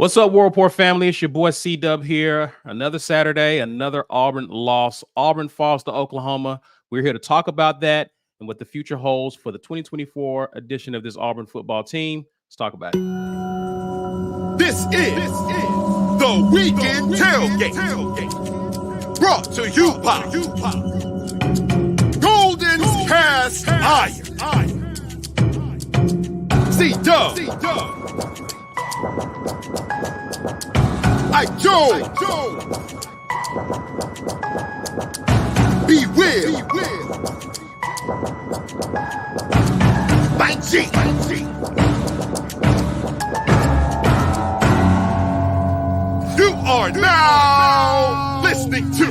What's up, World Report family? It's your boy C-Dub here. Another Saturday, another Auburn loss. Auburn falls to Oklahoma. We're here to talk about that and what the future holds for the 2024 edition of this Auburn football team. Let's talk about it. This is the Weekend Tailgate. Brought to you by Golden Cast Iron. C-Dub. Joe. Be Will. Mike G. You are now listening to.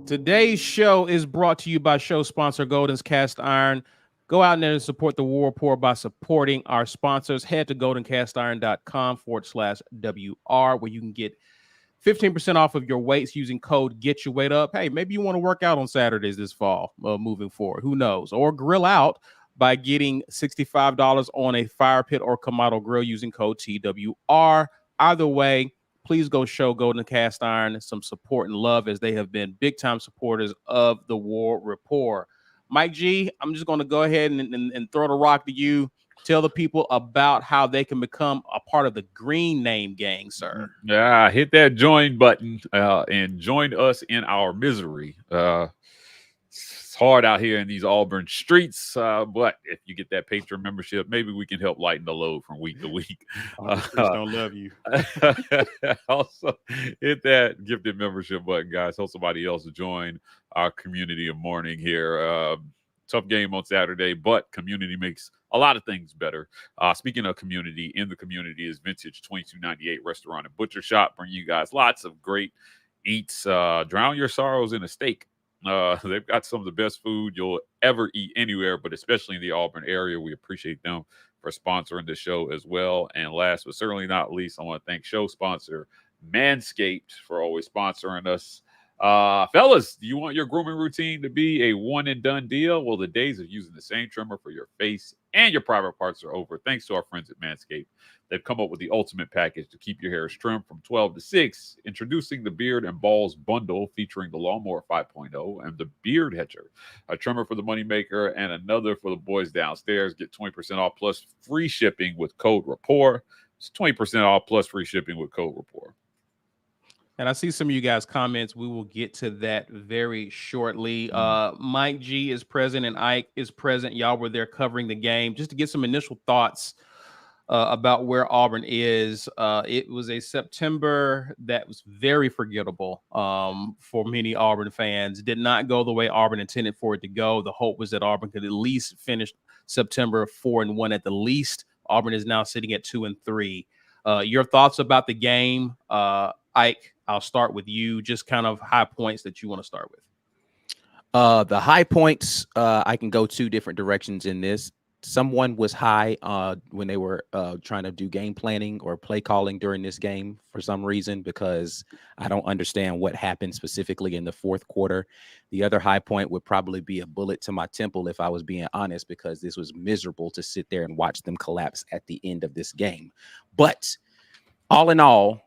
Today's show is brought to you by show sponsor Golden's Cast Iron. Go out there and support the War Report by supporting our sponsors. Head to goldencastiron.com/WR where you can get 15% off of your weights using code Get Your Weight Up. Hey, maybe you want to work out on Saturdays this fall moving forward. Who knows? Or grill out by getting $65 on a fire pit or Kamado grill using code TWR. Either way, please go show Golden Cast Iron some support and love as they have been big-time supporters of the War Report. Mike G, I'm just going to go ahead and throw the rock to you. Tell the people about how they can become a part of the Green Name Gang, sir. Yeah, hit that join button and join us in our misery. It's hard out here in these Auburn streets, but if you get that Patreon membership, maybe we can help lighten the load from week to week. Don't love you. Also, hit that gifted membership button, guys. Help somebody else join our community of mourning here. Tough game on Saturday, but community makes a lot of things better. Speaking of community, in the community is Vintage 2298 Restaurant and Butcher Shop. Bring you guys lots of great eats. Drown your sorrows in a steak. They've got some of the best food you'll ever eat anywhere, but especially in the Auburn area. We appreciate them for sponsoring the show as well. And last but certainly not least, I want to thank show sponsor Manscaped for always sponsoring us. Fellas, do you want your grooming routine to be a one and done deal? Well, the days of using the same trimmer for your face and your private parts are over. Thanks to our friends at Manscaped. They've come up with the ultimate package to keep your hair trimmed from 12 to 6. Introducing the Beard and Balls Bundle featuring the Lawnmower 5.0 and the Beard Hedger, a trimmer for the moneymaker and another for the boys downstairs. Get 20% off plus free shipping with code RAPPORT. It's 20% off plus free shipping with code RAPPORT. And I see some of you guys' comments. We will get to that very shortly. Mike G is present and Ike is present. Y'all were there covering the game. Just to get some initial thoughts about where Auburn is. It was a September that was very forgettable for many Auburn fans. Did not go the way Auburn intended for it to go. The hope was that Auburn could at least finish September 4-1 at the least. Auburn is now sitting at 2-3. Your thoughts about the game, Ike? I'll start with you. Just kind of high points that you want to start with. The high points, I can go two different directions in this. Someone was high when they were trying to do game planning or play calling during this game for some reason, because I don't understand what happened specifically in the fourth quarter. The other high point would probably be a bullet to my temple if I was being honest, because this was miserable to sit there and watch them collapse at the end of this game. But all in all,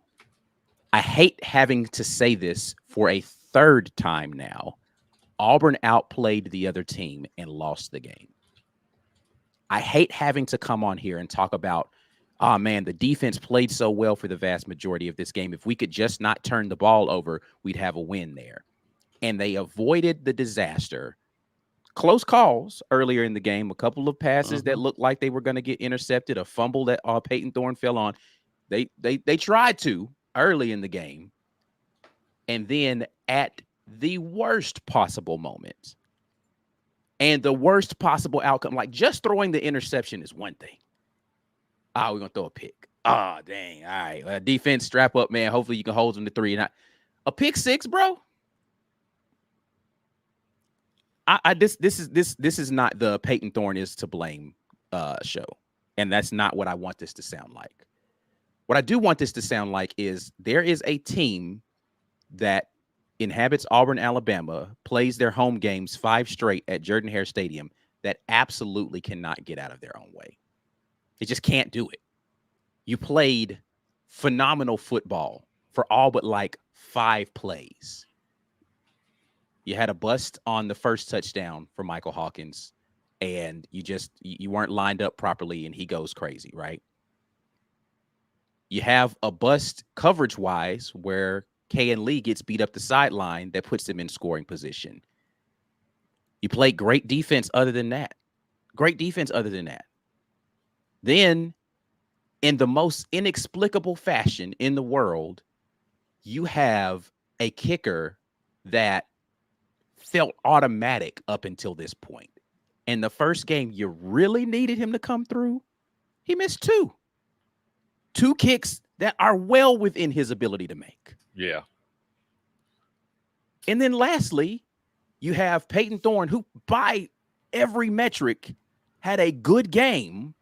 I hate having to say this for a third time now. Auburn outplayed the other team and lost the game. I hate having to come on here and talk about, oh man, the defense played so well for the vast majority of this game. If we could just not turn the ball over, we'd have a win there. And they avoided the disaster. Close calls earlier in the game, a couple of passes that looked like they were going to get intercepted, a fumble that Peyton Thorne fell on. They tried to early in the game, and then at the worst possible moment and the worst possible outcome, like just throwing the interception is one thing. We're gonna throw a pick. Dang. All right, defense, strap up, man. Hopefully you can hold them to 3. And a pick 6, bro. This is not the Peyton Thorne is to blame show, and that's not what I want this to sound like. What I do want this to sound like is there is a team that inhabits Auburn, Alabama, plays their home games 5 straight at Jordan-Hare Stadium that absolutely cannot get out of their own way. It just can't do it. You played phenomenal football for all but like 5 plays. You had a bust on the first touchdown for Michael Hawkins, and you weren't lined up properly, and he goes crazy, right? You have a bust coverage-wise where K and Lee gets beat up the sideline that puts him in scoring position. You play great defense other than that. Then, in the most inexplicable fashion in the world, you have a kicker that felt automatic up until this point. In the first game, you really needed him to come through. He missed 2 kicks that are well within his ability to make. Yeah. And then lastly, you have Peyton Thorne, who by every metric had a good game,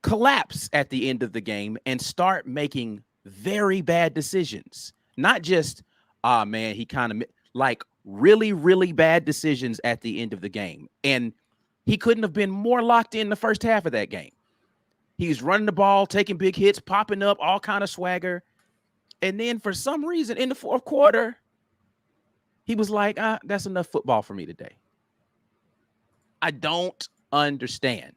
collapse at the end of the game and start making very bad decisions. Not just, man, he kind of like really, really bad decisions at the end of the game. And he couldn't have been more locked in the first half of that game. He's running the ball, taking big hits, popping up, all kind of swagger. And then for some reason in the fourth quarter, he was like, that's enough football for me today. I don't understand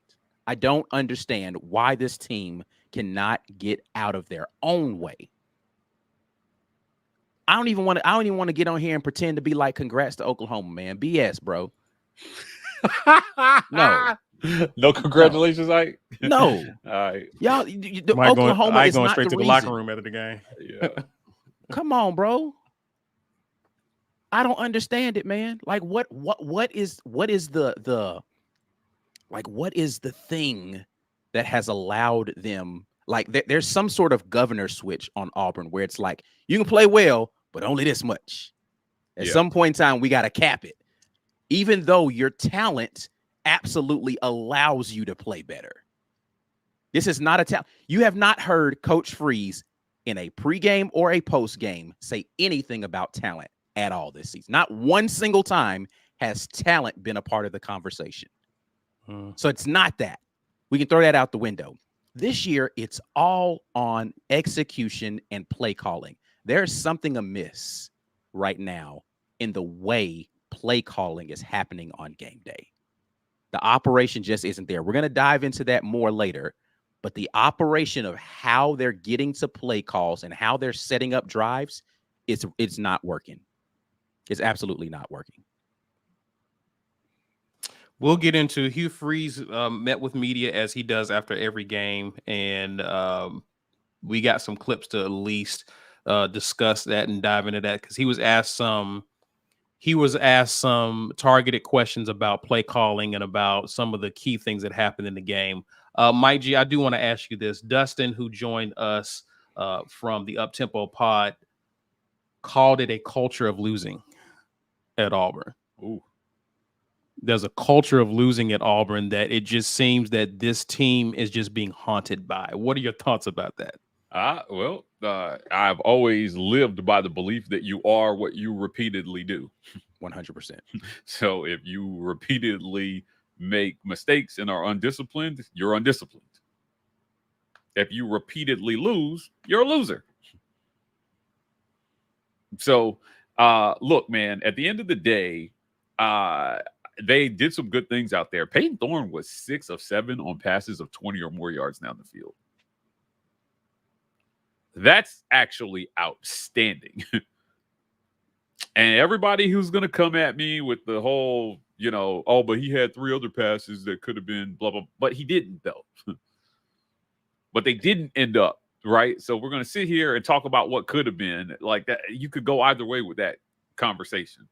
why this team cannot get out of their own way. I don't even want to get on here and pretend to be like, congrats to Oklahoma, man. BS, bro. No. No congratulations, Ike. No. All right. Y'all, Oklahoma is going not straight the to the reason. locker room after the game. Yeah. Come on, bro. I don't understand it, man. Like what is the thing that has allowed them, like there's some sort of governor switch on Auburn where it's like you can play well, but only this much. At some point in time, we got to cap it. Even though your talent absolutely allows you to play better. This is not a talent. You have not heard Coach Freeze in a pregame or a postgame say anything about talent at all this season. Not one single time has talent been a part of the conversation. So it's not that. We can throw that out the window. This year, it's all on execution and play calling. There's something amiss right now in the way play calling is happening on game day. The operation just isn't there. We're going to dive into that more later, but the operation of how they're getting to play calls and how they're setting up drives, it's not working. It's absolutely not working. We'll get into Hugh Freeze met with media as he does after every game, and we got some clips to at least discuss that and dive into that because he was asked some targeted questions about play calling and about some of the key things that happened in the game. Mike G, I do want to ask you this. Dustin, who joined us from the Uptempo pod, called it a culture of losing at Auburn. Ooh. There's a culture of losing at Auburn that it just seems that this team is just being haunted by. What are your thoughts about that? I've always lived by the belief that you are what you repeatedly do. 100%. So if you repeatedly make mistakes and are undisciplined, you're undisciplined. If you repeatedly lose, you're a loser. So, look, man, at the end of the day, they did some good things out there. Peyton Thorne was 6 of 7 on passes of 20 or more yards down the field. That's actually outstanding. And everybody who's going to come at me with the whole, but he had 3 other passes that could have been blah, blah, but he didn't, though. But they didn't end up, right? So we're going to sit here and talk about what could have been. Like that. You could go either way with that conversation.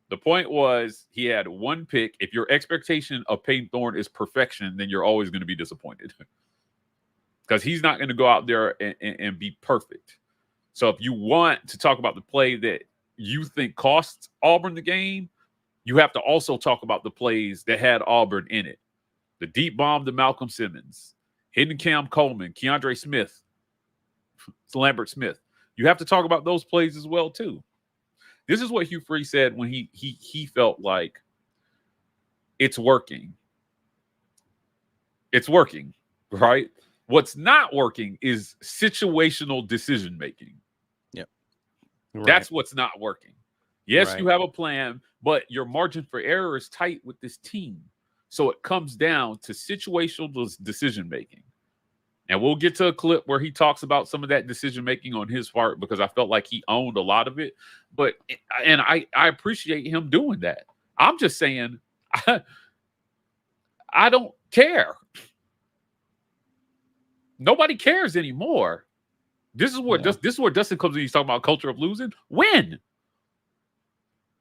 The point was he had 1 pick. If your expectation of Peyton Thorne is perfection, then you're always going to be disappointed because he's not going to go out there and be perfect. So if you want to talk about the play that you think cost Auburn the game, you have to also talk about the plays that had Auburn in it. The deep bomb to Malcolm Simmons, hidden Cam Coleman, Keandre Smith, Lambert Smith. You have to talk about those plays as well, too. This is what Hugh Freeze said when he felt like it's working. It's working, right? What's not working is situational decision making. Yep. That's what's not working. Yes, Right. you have a plan, but your margin for error is tight with this team. So it comes down to situational decision making. And we'll get to a clip where he talks about some of that decision making on his part, because I felt like he owned a lot of it. But and I appreciate him doing that. I'm just saying, I don't care. Nobody cares anymore. This is where Dustin comes in. He's talking about culture of losing. Win.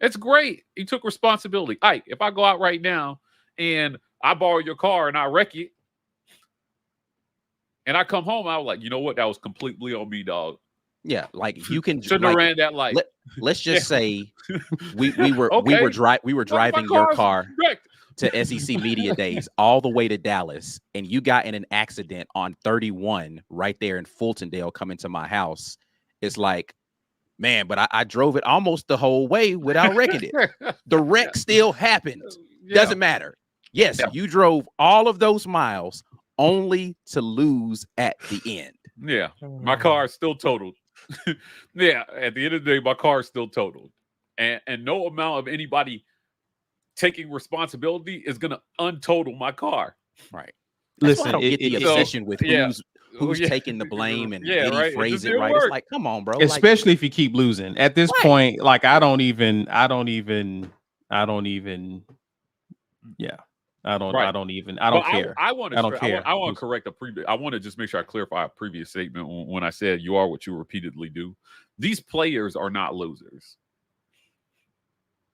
It's great. He took responsibility. Ike, if I go out right now and I borrow your car and I wreck it, and I come home, I was like, you know what? That was completely on me, dog. Yeah, like you can Shouldn't have ran that light. Let's just say we were driving your car wrecked. to SEC Media Days all the way to Dallas, and you got in an accident on 31 right there in Fultondale coming to my house. It's like, man, but I drove it almost the whole way without wrecking it. The wreck still happened. Doesn't matter. Yes, you drove all of those miles only to lose at the end. Yeah, my car is still totaled. Yeah, at the end of the day, my car is still totaled. And no amount of anybody taking responsibility is going to untotal my car. Right. Listen, I don't get the obsession with who's taking the blame and did he phrase it right. It's like, come on, bro. Especially if you keep losing. At this point, like I don't even I don't care. I want to correct I want to just make sure I clarify a previous statement when I said you are what you repeatedly do. These players are not losers.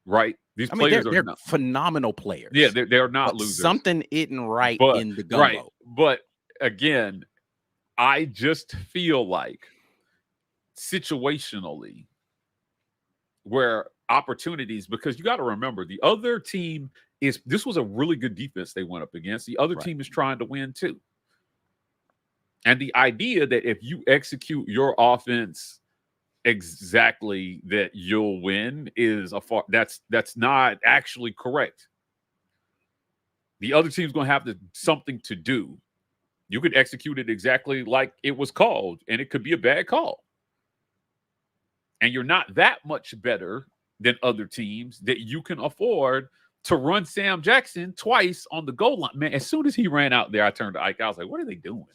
Right? These players they're phenomenal players. Yeah, they're not losers. Something isn't right in the gumbo. Right. But again, I just feel like situationally where opportunities, because you got to remember the other team this was a really good defense they went up against. The other team is trying to win too. And the idea that if you execute your offense exactly that you'll win is that's not actually correct. The other team's going to have something to do. You could execute it exactly like it was called, and it could be a bad call. And you're not that much better than other teams that you can afford to run Sam Jackson twice on the goal line. Man, as soon as he ran out there, I turned to Ike. I was like, what are they doing?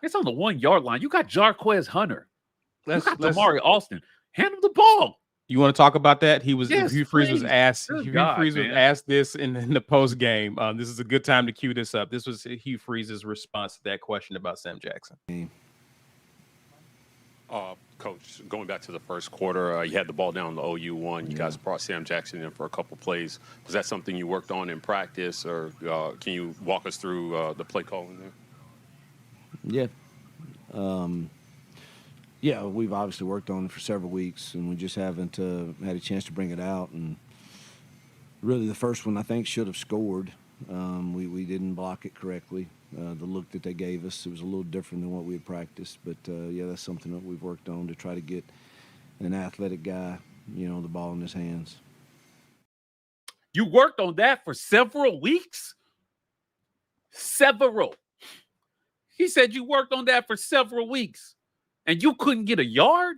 It's on the 1 yard line. You got Jarquez Hunter. You got Damari Austin. Hand him the ball. You want to talk about that? Hugh Freeze was asked. Hugh Freeze was asked this in the post game. This is a good time to cue this up. This was Hugh Freeze's response to that question about Sam Jackson. Coach, going back to the first quarter, you had the ball down the OU one. You guys brought Sam Jackson in for a couple plays. Was that something you worked on in practice, or can you walk us through the play calling there? Yeah, we've obviously worked on it for several weeks, and we just haven't had a chance to bring it out. And really, the first one I think should have scored. We didn't block it correctly. The look that they gave us, it was a little different than what we had practiced. But, that's something that we've worked on to try to get an athletic guy, the ball in his hands. You worked on that for several weeks? Several. He said you worked on that for several weeks, and you couldn't get a yard?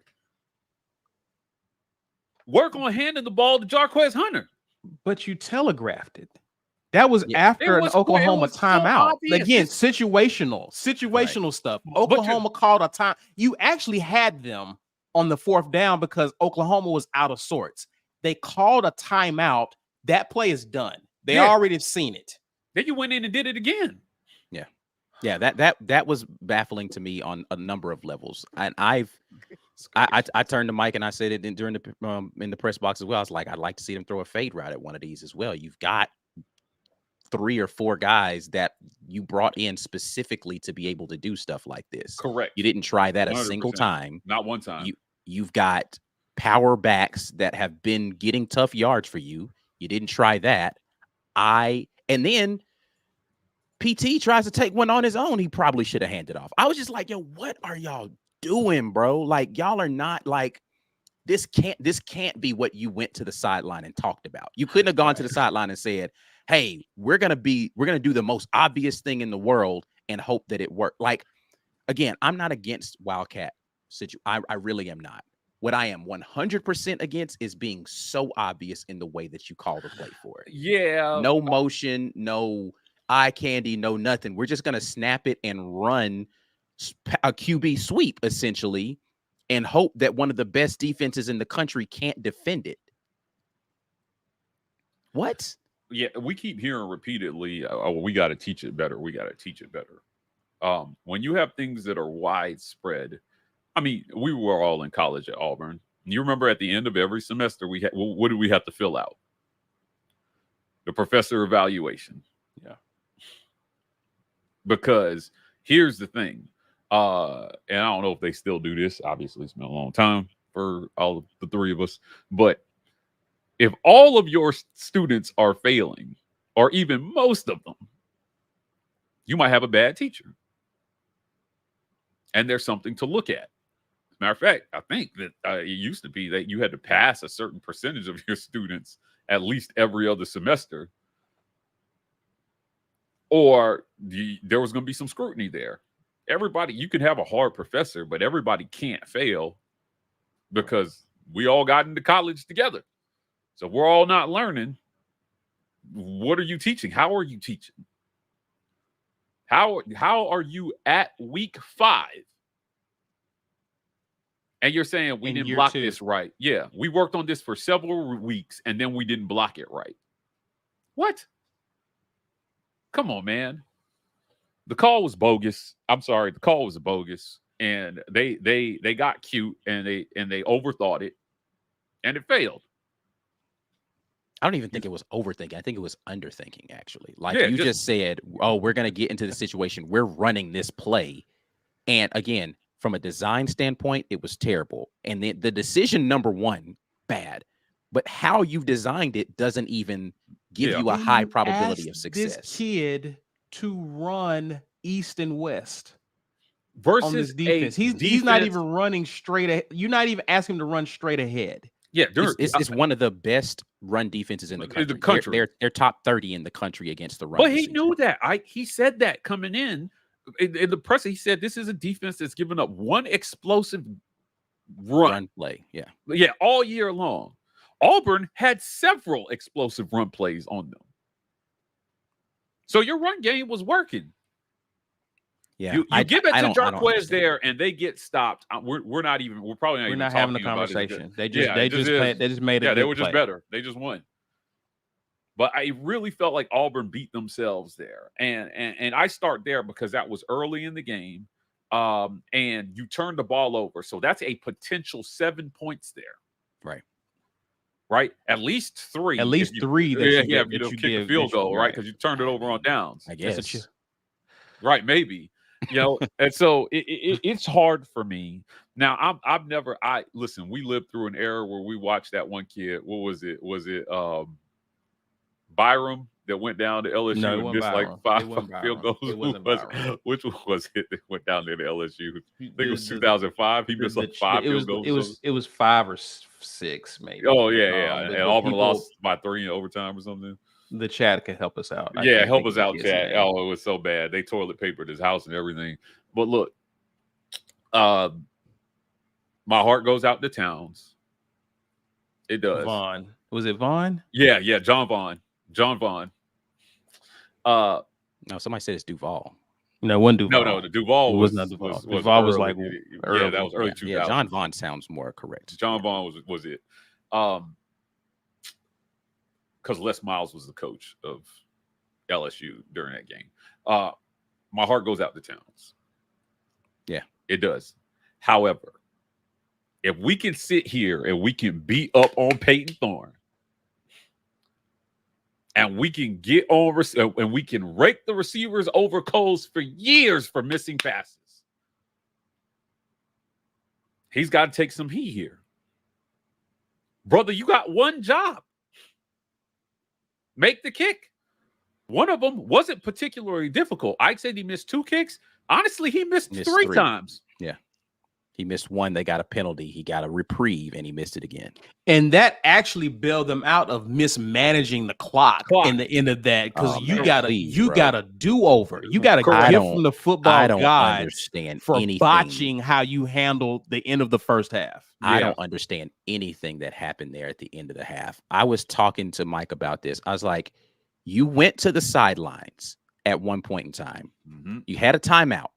Work on handing the ball to Jarquez Hunter. But you telegraphed it. That was after an Oklahoma timeout. Again, situational stuff. Oklahoma called a time. You actually had them on the 4th down because Oklahoma was out of sorts. They called a timeout. That play is done. They already have seen it. Then you went in and did it again. Yeah, that was baffling to me on a number of levels. And I turned to Mike and I said it during in the press box as well. I was like, I'd like to see them throw a fade route at one of these as well. You've got 3 or 4 guys that you brought in specifically to be able to do stuff like this. Correct. You didn't try that 100%. A single time. Not one time. You've got power backs that have been getting tough yards for you. You didn't try that. And then PT tries to take one on his own. He probably should have handed off. I was just like, yo, what are y'all doing, bro? Like, y'all are not like, this can't be what you went to the sideline and talked about. You couldn't have gone to the sideline and said, hey, we're gonna do the most obvious thing in the world and hope that it works. Like, again, I'm not against Wildcat situation. I really am not. What I am 100% against is being so obvious in the way that you call the play for it. Yeah. No motion, no eye candy, no nothing. We're just gonna snap it and run a QB sweep essentially, and hope that one of the best defenses in the country can't defend it. What? Yeah, we keep hearing repeatedly, oh, we got to teach it better. We got to teach it better. When you have things that are widespread, I mean, we were all in college at Auburn. You remember at the end of every semester, what did we have to fill out? The professor evaluation. Yeah. Because here's the thing, and I don't know if they still do this. Obviously, it's been a long time for all of the three of us, but if all of your students are failing, or even most of them, you might have a bad teacher. And there's something to look at. As a matter of fact, I think that it used to be that you had to pass a certain percentage of your students at least every other semester, or there was going to be some scrutiny there. Everybody, you can have a hard professor, but everybody can't fail because we all got into college together. So we're all not learning. What are you teaching? How are you teaching? How are you at week 5? And you're saying we didn't block this right. Yeah, we worked on this for several weeks and then we didn't block it right. What? Come on, man. The call was bogus. I'm sorry, the call was bogus. And they got cute and they overthought it and it failed. I don't even think it was overthinking. I think it was underthinking, actually. Like, you just said, oh, we're going to get into the situation. We're running this play. And again, from a design standpoint, it was terrible. And the decision number one, bad. But how you've designed it doesn't even give you a high probability of success. This kid to run east and west versus on this defense. He's not even running straight ahead. You're not even asking him to run straight ahead. Yeah, it's one of the best run defenses in the country. They're top 30 in the country against the run. But he knew that. He said that coming in the press. He said this is a defense that's given up one explosive run play. Yeah, all year long. Auburn had several explosive run plays on them. So your run game was working. Yeah, you give it to Jarquez there, and they get stopped. We're probably not even having a conversation. They just made it. Yeah, they were just better. They just won. But I really felt like Auburn beat themselves there, and I start there because that was early in the game, and you turned the ball over, so that's a potential 7 points there. Right, at least 3. At least 3. If you kick a field goal, right? Because you turned it over on downs. I guess. Right, maybe. And so it's hard for me. Now, listen, we lived through an era where we watched that one kid. What was it? Was it Byram that went down to LSU and missed like 5 field goals? Which was it that went down there to LSU? I think it was 2005. He missed like 5 field goals. It was 5 or 6, maybe. Oh, yeah. And Auburn lost by 3 in overtime or something. The chat could help us out. Help us out, chat. Oh, it was so bad. They toilet papered his house and everything. But look, my heart goes out to Towns. It does. Vaughn. Was it Vaughn? Yeah. John Vaughn. No, somebody said it's Duval. No, it wasn't Duval. No, the Duval was not Duval. Duval was like early. That was early 2000s. Yeah, John Vaughn sounds more correct. John Vaughn was it. Because Les Miles was the coach of LSU during that game. My heart goes out to Towns. Yeah, it does. However, if we can sit here and we can beat up on Peyton Thorne, and we can get on and we can rake the receivers over coals for years for missing passes, he's got to take some heat here. Brother, you got one job. Make the kick. One of them wasn't particularly difficult. I said he missed 2 kicks. Honestly, he missed 3 times. Yeah. He missed one. They got a penalty. He got a reprieve, and he missed it again. And that actually bailed them out of mismanaging the clock in the end of that, because Oh, you man, got please, you bro. got a do-over. You got a Correct. gift from the I football don't gods understand for anything. botching how you handled the end of the first half. I don't understand anything that happened there at the end of the half. I was talking to Mike about this. I was like, you went to the sidelines at one point in time. Mhm. You had a timeout.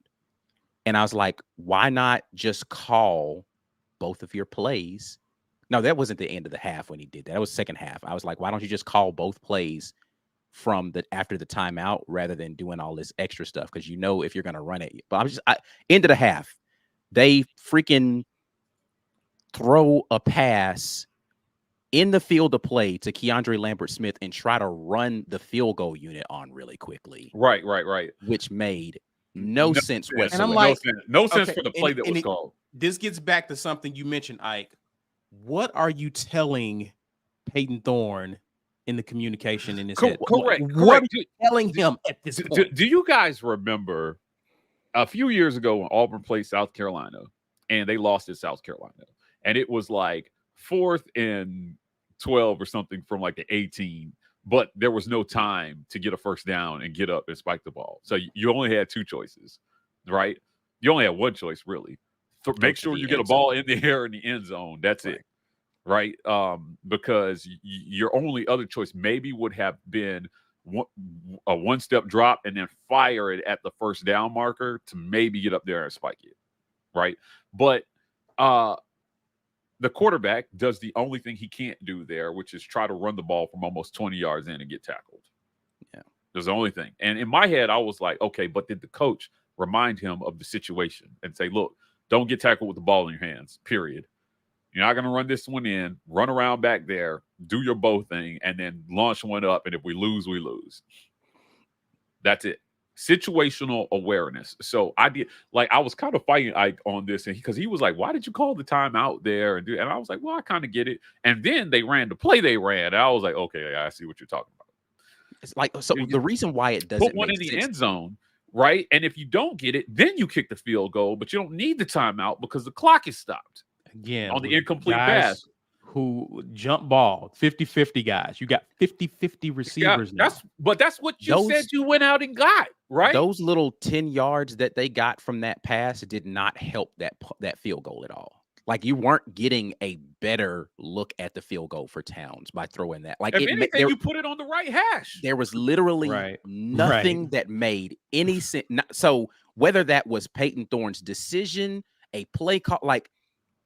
And I was like, why not just call both of your plays? No, that wasn't the end of the half when he did that. That was second half. I was like, why don't you just call both plays from after the timeout rather than doing all this extra stuff? Because you know if you're going to run it. But end of the half, they freaking throw a pass in the field of play to Keandre Lambert-Smith and try to run the field goal unit on really quickly. Right. Which made no sense whatsoever. And I'm like, no sense okay, for the play that and was called. This gets back to something you mentioned, Ike. What are you telling Peyton Thorne in the communication in his head? Correct. What are you telling him at this point? Do you guys remember a few years ago when Auburn played South Carolina and they lost at South Carolina? And it was like 4th and 12 or something from like the 18, but there was no time to get a first down and get up and spike the ball. So you only had 2 choices, right? You only had one choice, really. Make sure you get a ball in the air in the end zone. That's it, right? Because your only other choice maybe would have been a one-step drop and then fire it at the first down marker to maybe get up there and spike it, right? But the quarterback does the only thing he can't do there, which is try to run the ball from almost 20 yards in and get tackled. Yeah. There's the only thing. And in my head, I was like, okay, but did the coach remind him of the situation and say, look, don't get tackled with the ball in your hands, period. You're not going to run this one in, run around back there, do your bow thing, and then launch one up. And if we lose, we lose. That's it. Situational awareness. So I was kind of fighting Ike on this, and because he was like, why did you call the timeout there? And I was like, well, I kind of get it. And then they ran the play they ran. And I was like, okay, I see what you're talking about. It's like, so the reason why it doesn't put one make in the sense, end zone, right? And if you don't get it, then you kick the field goal, but you don't need the timeout because the clock is stopped. Again, on the incomplete guys pass. Who jump ball, 50-50 guys. You got 50-50 receivers now. That's what you said you went out and got, right? Those little 10 yards that they got from that pass did not help that field goal at all. Like, you weren't getting a better look at the field goal for Towns by throwing that. Like, if anything, you put it on the right hash. There was literally nothing that made any sense. So whether that was Peyton Thorne's decision, a play call, like,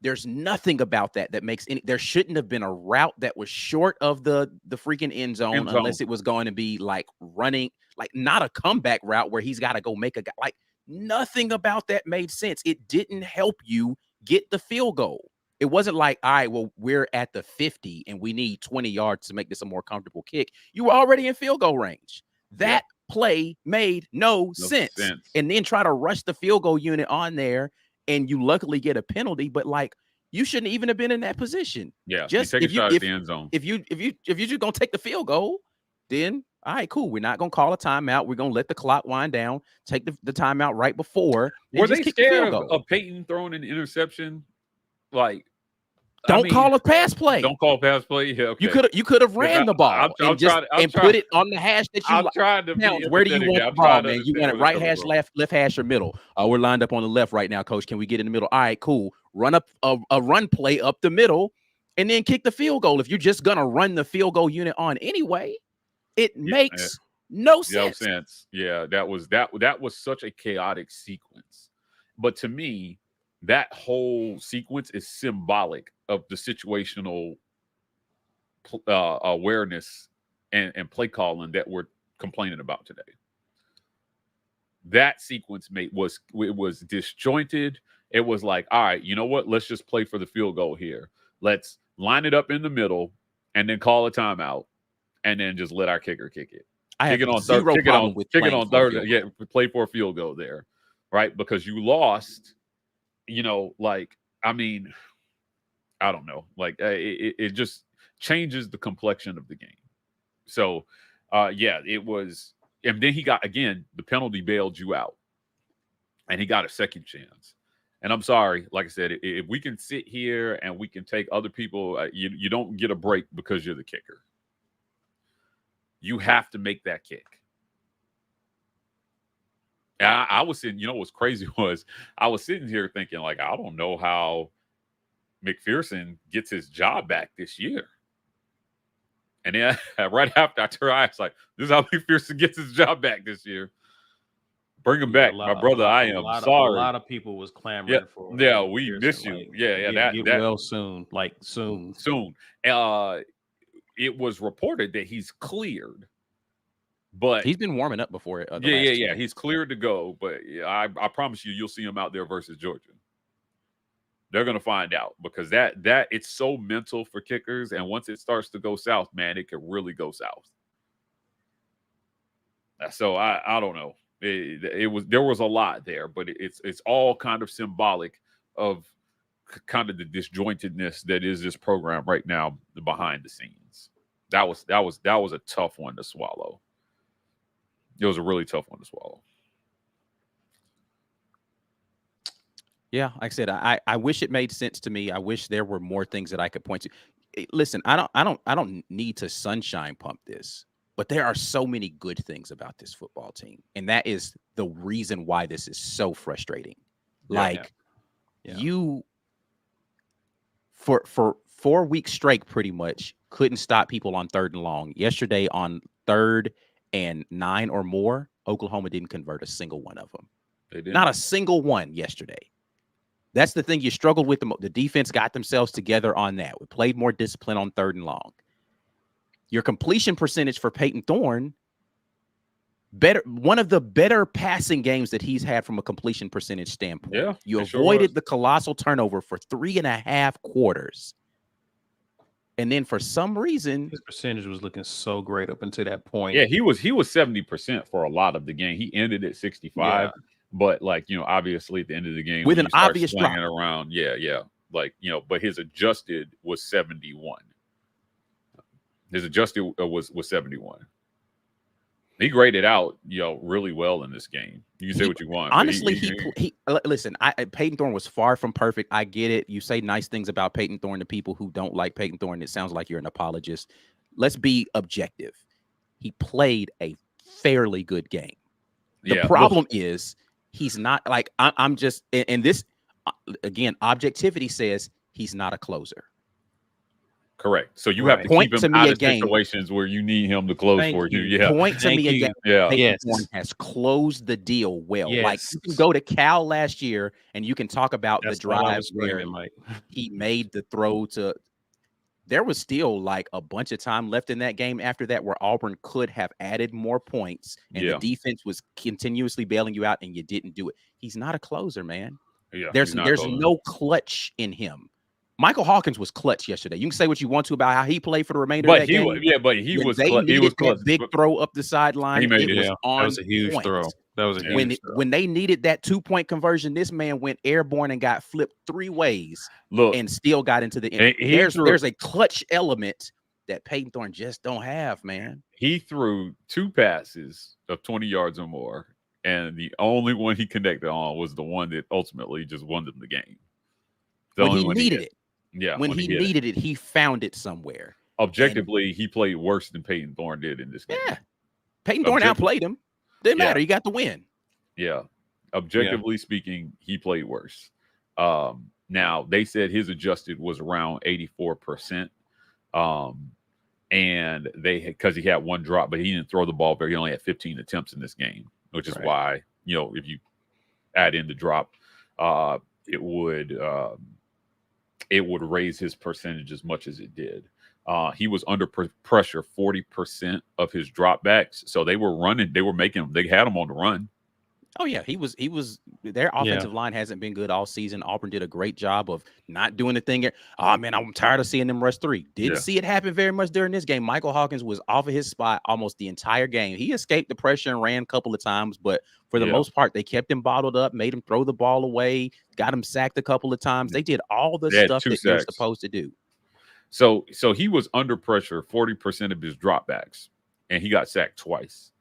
there's nothing about that makes any. There shouldn't have been a route that was short of the freaking end zone unless it was going to be like running, like not a comeback route where he's got to go make a guy. Like, nothing about that made sense. It didn't help you get the field goal. It wasn't like, all right, well, we're at the 50 and we need 20 yards to make this a more comfortable kick. You were already in field goal range. That play made no sense. And then try to rush the field goal unit on there. And you luckily get a penalty, but like, you shouldn't even have been in that position. Yeah, just take a shot at the end zone. If you're just gonna take the field goal, then all right, cool. We're not gonna call a timeout. We're gonna let the clock wind down. Take the timeout right before. Were they scared of Peyton throwing an interception? Like, don't call a pass play. Don't call a pass play. Yeah, okay. You could have ran the ball and put it on the hash that you. I'm trying to. Now, where do you want the ball, man? You want it right hash, left hash, or middle? We're lined up on the left right now, coach. Can we get in the middle? All right, cool. Run up a run play up the middle, and then kick the field goal. If you're just gonna run the field goal unit on anyway, it makes no sense. No sense. Yeah, that was such a chaotic sequence. But to me, that whole sequence is symbolic of the situational awareness and play calling that we're complaining about today. That sequence was disjointed. It was like, all right, you know what? Let's just play for the field goal here. Let's line it up in the middle and then call a timeout and then just let our kicker kick it. Kick it on third. Yeah, play for a field goal there, right? Because you lost. You know, like, I mean, I don't know. Like, it just changes the complexion of the game. So, it was. And then he got, again, the penalty bailed you out. And he got a second chance. And I'm sorry, like I said, if we can sit here and we can take other people, you don't get a break because you're the kicker. You have to make that kick. And I was sitting, what's crazy was I was sitting here thinking, like, I don't know how McPherson gets his job back this year. And then right after I turned, I was like, this is how McPherson gets his job back this year. Bring him back, my brother. I am sorry. A lot of people was clamoring for. Yeah, we miss you. Like, that well soon, like soon. It was reported that he's cleared, but he's been warming up before it. He's cleared to go. But I promise you'll see him out there versus Georgia. They're gonna find out because that it's so mental for kickers, and once it starts to go south, man, it could really go south. So I don't know. There was a lot there, but it's all kind of symbolic of kind of the disjointedness that is this program right now behind the scenes. That was a tough one to swallow. It was a really tough one to swallow. Yeah, like I said, I wish it made sense to me. I wish there were more things that I could point to. Listen, I don't need to sunshine pump this. But there are so many good things about this football team. And that is the reason why this is so frustrating. You, for 4 weeks straight, pretty much couldn't stop people on 3rd and long. Yesterday on 3rd and 9 or more, Oklahoma didn't convert a single one of them. They didn't. Not a single one yesterday. That's the thing you struggled with. The defense got themselves together on that. We played more discipline on 3rd and long. Your completion percentage for Peyton Thorne, one of the better passing games that he's had from a completion percentage standpoint. Yeah, you avoided the colossal turnover for 3.5 quarters. And then for some reason, his percentage was looking so great up until that point. Yeah, he was 70% for a lot of the game. He ended at 65, but obviously at the end of the game, with an obvious drop around, but his adjusted was 71. His adjusted was 71. He graded out, really well in this game. You can say what you want. Honestly, listen. Peyton Thorne was far from perfect. I get it. You say nice things about Peyton Thorne to people who don't like Peyton Thorne. It sounds like you're an apologist. Let's be objective. He played a fairly good game. The problem is he's not like I'm just. And this again, objectivity says he's not a closer. Correct. So you have to keep him out of situations where you need him to close for you. Yeah. Point to me again. Yeah. Peyton Thorne has closed the deal well. Yes. Like you can go to Cal last year and you can talk about the drives where he made the throw to. There was still like a bunch of time left in that game after that where Auburn could have added more points and the defense was continuously bailing you out and you didn't do it. He's not a closer, man. Yeah. There's no clutch in him. Michael Hawkins was clutch yesterday. You can say what you want to about how he played for the remainder of that game. He was clutch. Big throw up the sideline. He made it. That was a huge throw. That was a huge throw. When they needed that 2-point conversion, this man went airborne and got flipped 3 ways and still got into the end. There's a clutch element that Peyton Thorne just don't have, man. He threw 2 passes of 20 yards or more, and the only one he connected on was the one that ultimately just won them the game. When he needed it. Yeah, when he needed it, he found it somewhere. Objectively, he played worse than Peyton Thorne did in this game. Yeah, Peyton Thorne outplayed him. Didn't matter. He got the win. Yeah, objectively speaking, he played worse. Now they said his adjusted was around 84%, and because he had 1 drop, but he didn't throw the ball very. He only had 15 attempts in this game, which is why if you add in the drop, it would raise his percentage as much as it did. He was under pressure 40% of his dropbacks. So they were running. They were making them. They had him on the run. Oh, yeah. He was. Their offensive line hasn't been good all season. Auburn did a great job of not doing the thing. Oh, man, I'm tired of seeing them rush 3. Didn't see it happen very much during this game. Michael Hawkins was off of his spot almost the entire game. He escaped the pressure and ran a couple of times, but for the most part, they kept him bottled up, made him throw the ball away, got him sacked a couple of times. They did all the stuff that they're supposed to do. So he was under pressure 40% of his dropbacks, and he got sacked twice.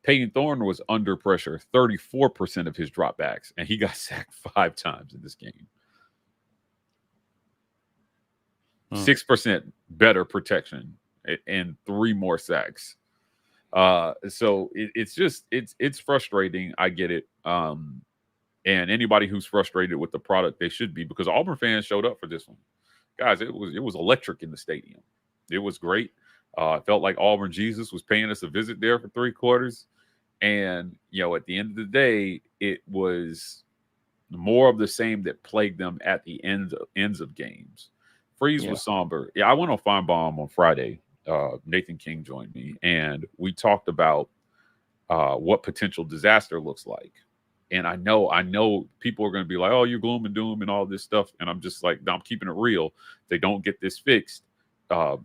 Peyton Thorne was under pressure 34% of his dropbacks, and he got sacked 5 times in this game. 6% better protection and 3 more sacks. So it's frustrating. I get it. And anybody who's frustrated with the product, they should be, because Auburn fans showed up for this one. Guys, it was electric in the stadium. It was great. It felt like Auburn Jesus was paying us a visit there for 3 quarters. And, at the end of the day, it was more of the same that plagued them at the ends of games. Freeze was somber. Yeah, I went on Feinbaum on Friday. Nathan King joined me, and we talked about what potential disaster looks like. And I know people are going to be like, oh, you're gloom and doom and all this stuff. And I'm just like, no, I'm keeping it real. If they don't get this fixed, the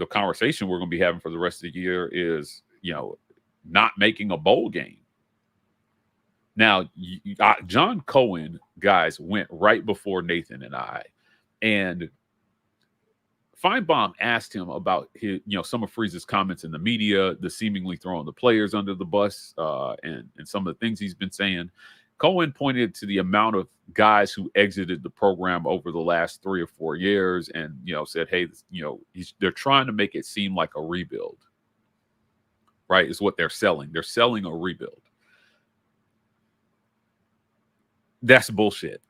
conversation we're going to be having for the rest of the year is, not making a bowl game. Now, John Cohen, guys, went right before Nathan and I. And Feinbaum asked him about his, some of Freeze's comments in the media, the seemingly throwing the players under the bus, and some of the things he's been saying. Cohen pointed to the amount of guys who exited the program over the last 3 or 4 years, and said, "Hey, they're trying to make it seem like a rebuild." Right, is what they're selling. They're selling a rebuild. That's bullshit.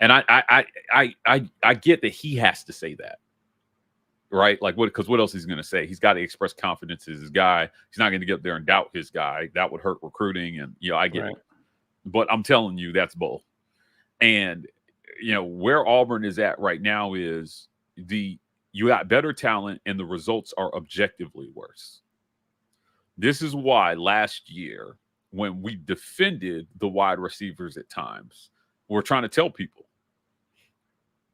And I get that he has to say that, right? Like, because what else he's going to say? He's got to express confidence in his guy. He's not going to get up there and doubt his guy. That would hurt recruiting, and I get it. But I'm telling you, that's bull. And where Auburn is at right now is you got better talent, and the results are objectively worse. This is why last year, when we defended the wide receivers at times, we're trying to tell people,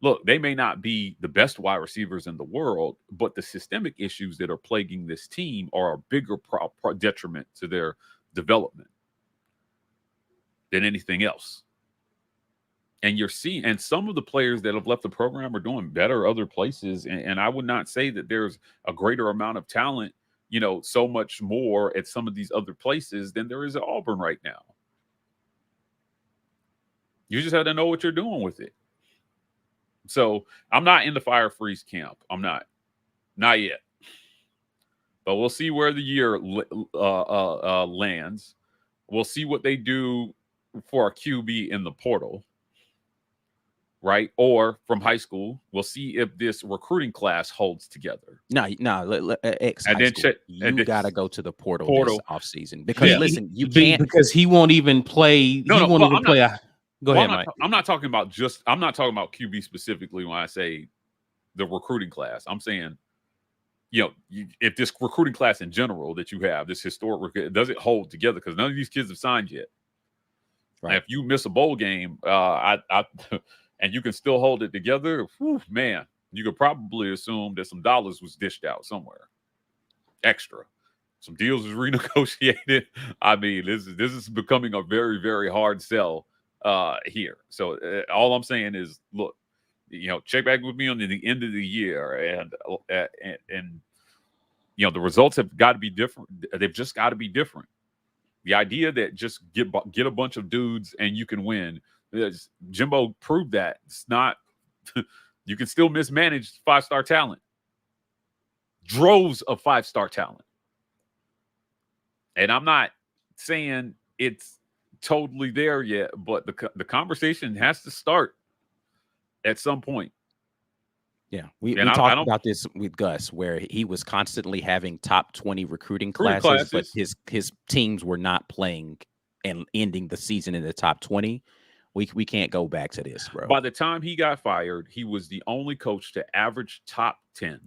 look, they may not be the best wide receivers in the world, but the systemic issues that are plaguing this team are a bigger detriment to their development than anything else. And you're seeing, and some of the players that have left the program are doing better other places. And I would not say that there's a greater amount of talent, so much more at some of these other places than there is at Auburn right now. You just have to know what you're doing with it. So I'm not in the fire freeze camp. I'm not yet. But we'll see where the year lands. We'll see what they do for a QB in the portal, right? Or from high school. We'll see if this recruiting class holds together. No. You got to go to the portal this offseason, because listen, you can't, because he won't even play. No, he won't even play. Go ahead, Mike. I'm not talking about QB specifically when I say the recruiting class. I'm saying, if this recruiting class in general that you have, this historic, does it hold together? Because none of these kids have signed yet. Right. And if you miss a bowl game, and you can still hold it together, man, you could probably assume that some dollars was dished out somewhere. Extra. Some deals was renegotiated. I mean, this is becoming a very, very hard sell here. So all I'm saying is, look, check back with me on the end of the year, and the results have got to be different. They've just got to be different. The idea that just get a bunch of dudes and you can win, Jimbo proved that it's not. You can still mismanage 5-star talent, droves of 5-star talent, and I'm not saying it's totally there yet, but the conversation has to start at some point. Yeah, we talked about this with Gus, where he was constantly having top 20 recruiting classes, but his teams were not playing and ending the season in the top 20. We can't go back to this, bro. By the time he got fired, he was the only coach to average top 10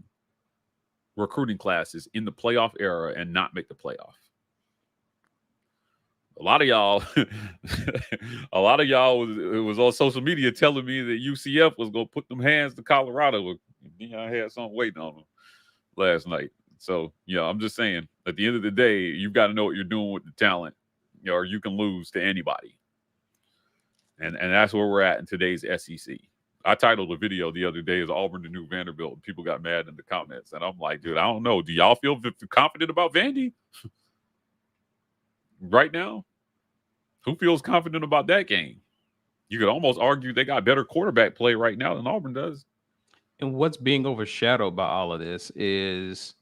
recruiting classes in the playoff era and not make the playoff. A lot of y'all was on social media telling me that UCF was going to put them hands to Colorado. I had something waiting on them last night. So, I'm just saying, at the end of the day, you've got to know what you're doing with the talent, or you can lose to anybody. And that's where we're at in today's SEC. I titled a video the other day, "Is Auburn the new Vanderbilt?" And people got mad in the comments. And I'm like, dude, I don't know. Do y'all feel confident about Vandy? right now, who feels confident about that game? You could almost argue they got better quarterback play right now than Auburn does. And what's being overshadowed by all of this is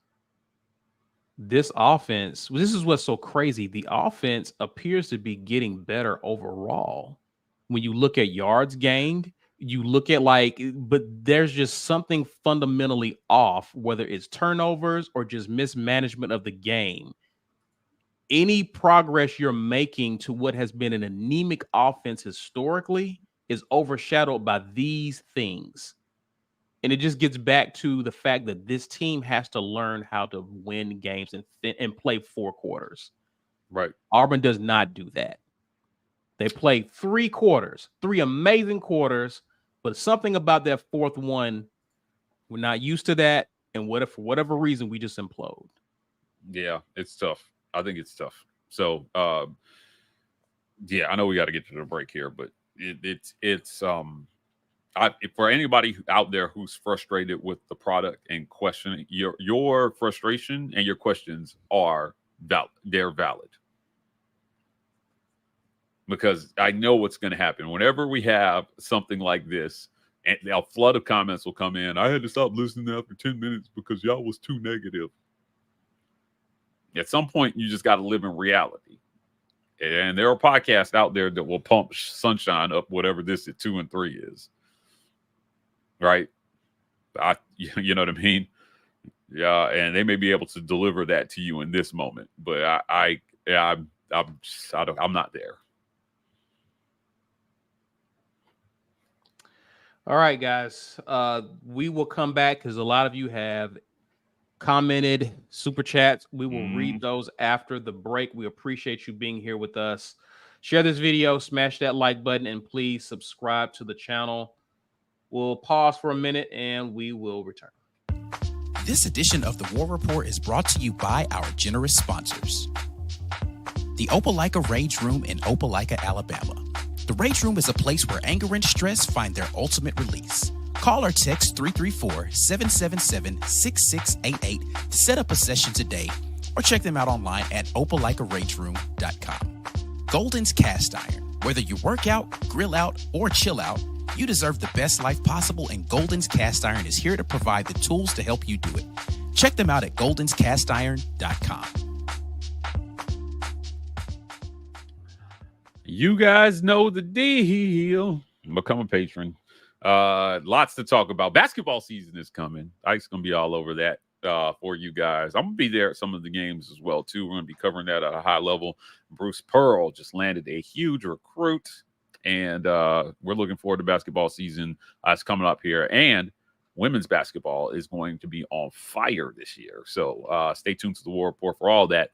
this offense. This is what's so crazy. The offense appears to be getting better overall. When you look at yards gained, you look at but there's just something fundamentally off, whether it's turnovers or just mismanagement of the game. Any progress you're making to what has been an anemic offense historically is overshadowed by these things. And it just gets back to the fact that this team has to learn how to win games and play 4 quarters. Right. Auburn does not do that. They play 3 quarters, 3 amazing quarters, but something about that fourth one, we're not used to that. And for whatever reason, we just implode. Yeah, it's tough. I think it's tough. So, yeah, I know we got to get to the break here, but it's for anybody out there who's frustrated with the product and questioning your frustration and your questions are valid. They're valid. Because I know what's going to happen. Whenever we have something like this, and a flood of comments will come in. I had to stop listening after 10 minutes because y'all was too negative. At some point, you just got to live in reality. And there are podcasts out there that will pump sunshine up whatever this at 2 and 3 is. Right? You know what I mean? Yeah, and they may be able to deliver that to you in this moment, but I'm not there. All right, guys. We will come back because a lot of you have commented super chats. We will read those after the break. We appreciate you being here with us. Share this video, smash that like button, and please subscribe to the channel. We'll pause for a minute and we will return. This edition of the War Report is brought to you by our generous sponsors. The Opelika Rage Room in Opelika, Alabama. The Rage Room is a place where anger and stress find their ultimate release. Call or text 334-777-6688 to set up a session today, or check them out online at opelikaRageroom.com. Golden's Cast Iron. Whether you work out, grill out, or chill out, you deserve the best life possible, and Golden's Cast Iron is here to provide the tools to help you do it. Check them out at goldenscastiron.com. You guys know the deal. Become a patron. Lots to talk about. Basketball season is coming. Ike's going to be all over that for you guys. I'm going to be there at some of the games as well, too. We're going to be covering that at a high level. Bruce Pearl just landed a huge recruit, and we're looking forward to basketball season. It's coming up here, and women's basketball is going to be on fire this year. So stay tuned to the War Report for all that.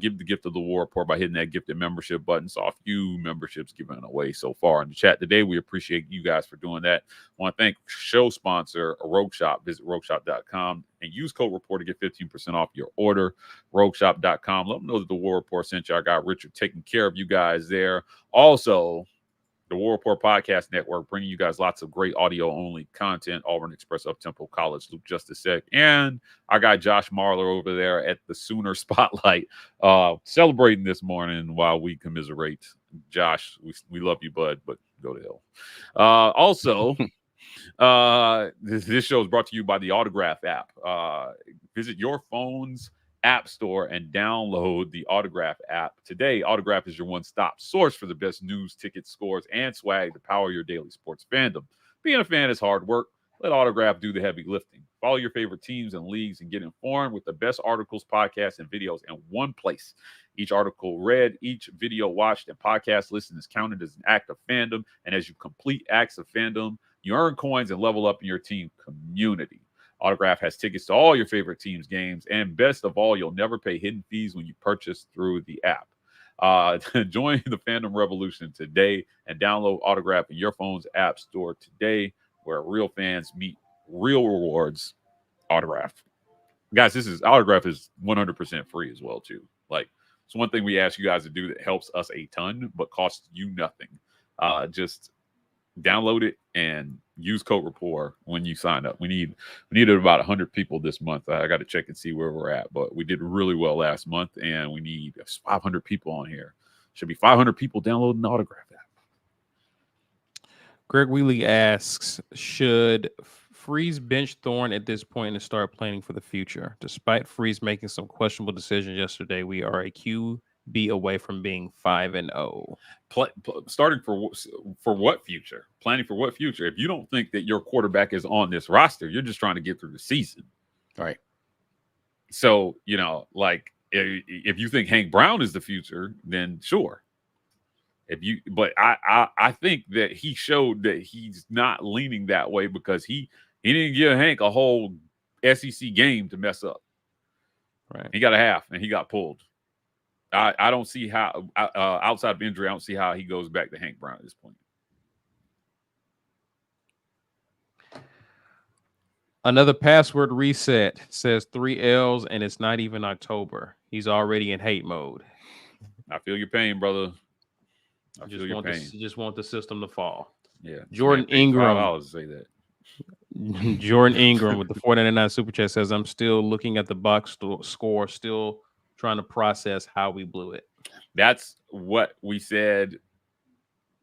Give the gift of the War Report by hitting that gifted membership button. Saw a few memberships given away so far in the chat today. We appreciate you guys for doing that. I want to thank show sponsor Rogue Shop. Visit rogueshop.com and use code REPORT to get 15% off your order. Rogueshop.com. Let them know that the War Report sent you. I got Richard taking care of you guys there. Also, the War Report Podcast Network, bringing you guys lots of great audio-only content. Auburn Express, Up-Tempo College, Luke just a sec. And I got Josh Marler over there at the Sooner Spotlight celebrating this morning while we commiserate. Josh, we love you, bud, but go to hell. Also, this show is brought to you by the Autograph app. Visit your phone's App Store and download the Autograph app today. Autograph is your one-stop source for the best news, tickets, scores, and swag to power your daily sports fandom. Being a fan is hard work. Let Autograph do the heavy lifting. Follow your favorite teams and leagues and get informed with the best articles, podcasts, and videos in one place. Each article read, each video watched, and podcast listened is counted as an act of fandom. And as you complete acts of fandom, you earn coins and level up in your team community. Autograph has tickets to all your favorite teams' games, and best of all, you'll never pay hidden fees when you purchase through the app. Join the fandom revolution today and download Autograph in your phone's app store today, where real fans meet real rewards. Autograph. Guys, Autograph is 100% free as well, too. Like, it's one thing we ask you guys to do that helps us a ton, but costs you nothing. Just download it and use code rapport when you sign up. We needed about 100 people this month. I got to check and see where we're at, but we did really well last month, and we need 500 people on here. Should be 500 people downloading the Autograph app. Greg Wheatley asks, should Freeze bench Thorne at this point and start planning for the future? Despite Freeze making some questionable decisions yesterday, we are a QB away from being 5-0. Starting for what future? Planning for what future? If you don't think that your quarterback is on this roster, you're just trying to get through the season. All right. So, like if you think Hank Brown is the future, then sure. But I think that he showed that he's not leaning that way because he didn't give Hank a whole SEC game to mess up. Right. He got a half and he got pulled. I don't see how outside of injury, I don't see how he goes back to Hank Brown at this point. Another password reset says 3 L's and it's not even October. He's already in hate mode. I feel your pain, brother. I just feel your pain. Just want the system to fall. Yeah. Jordan Ingram. I always say that. Jordan Ingram with the 499 super chat says, I'm still looking at the box score, still trying to process how we blew it. That's what we said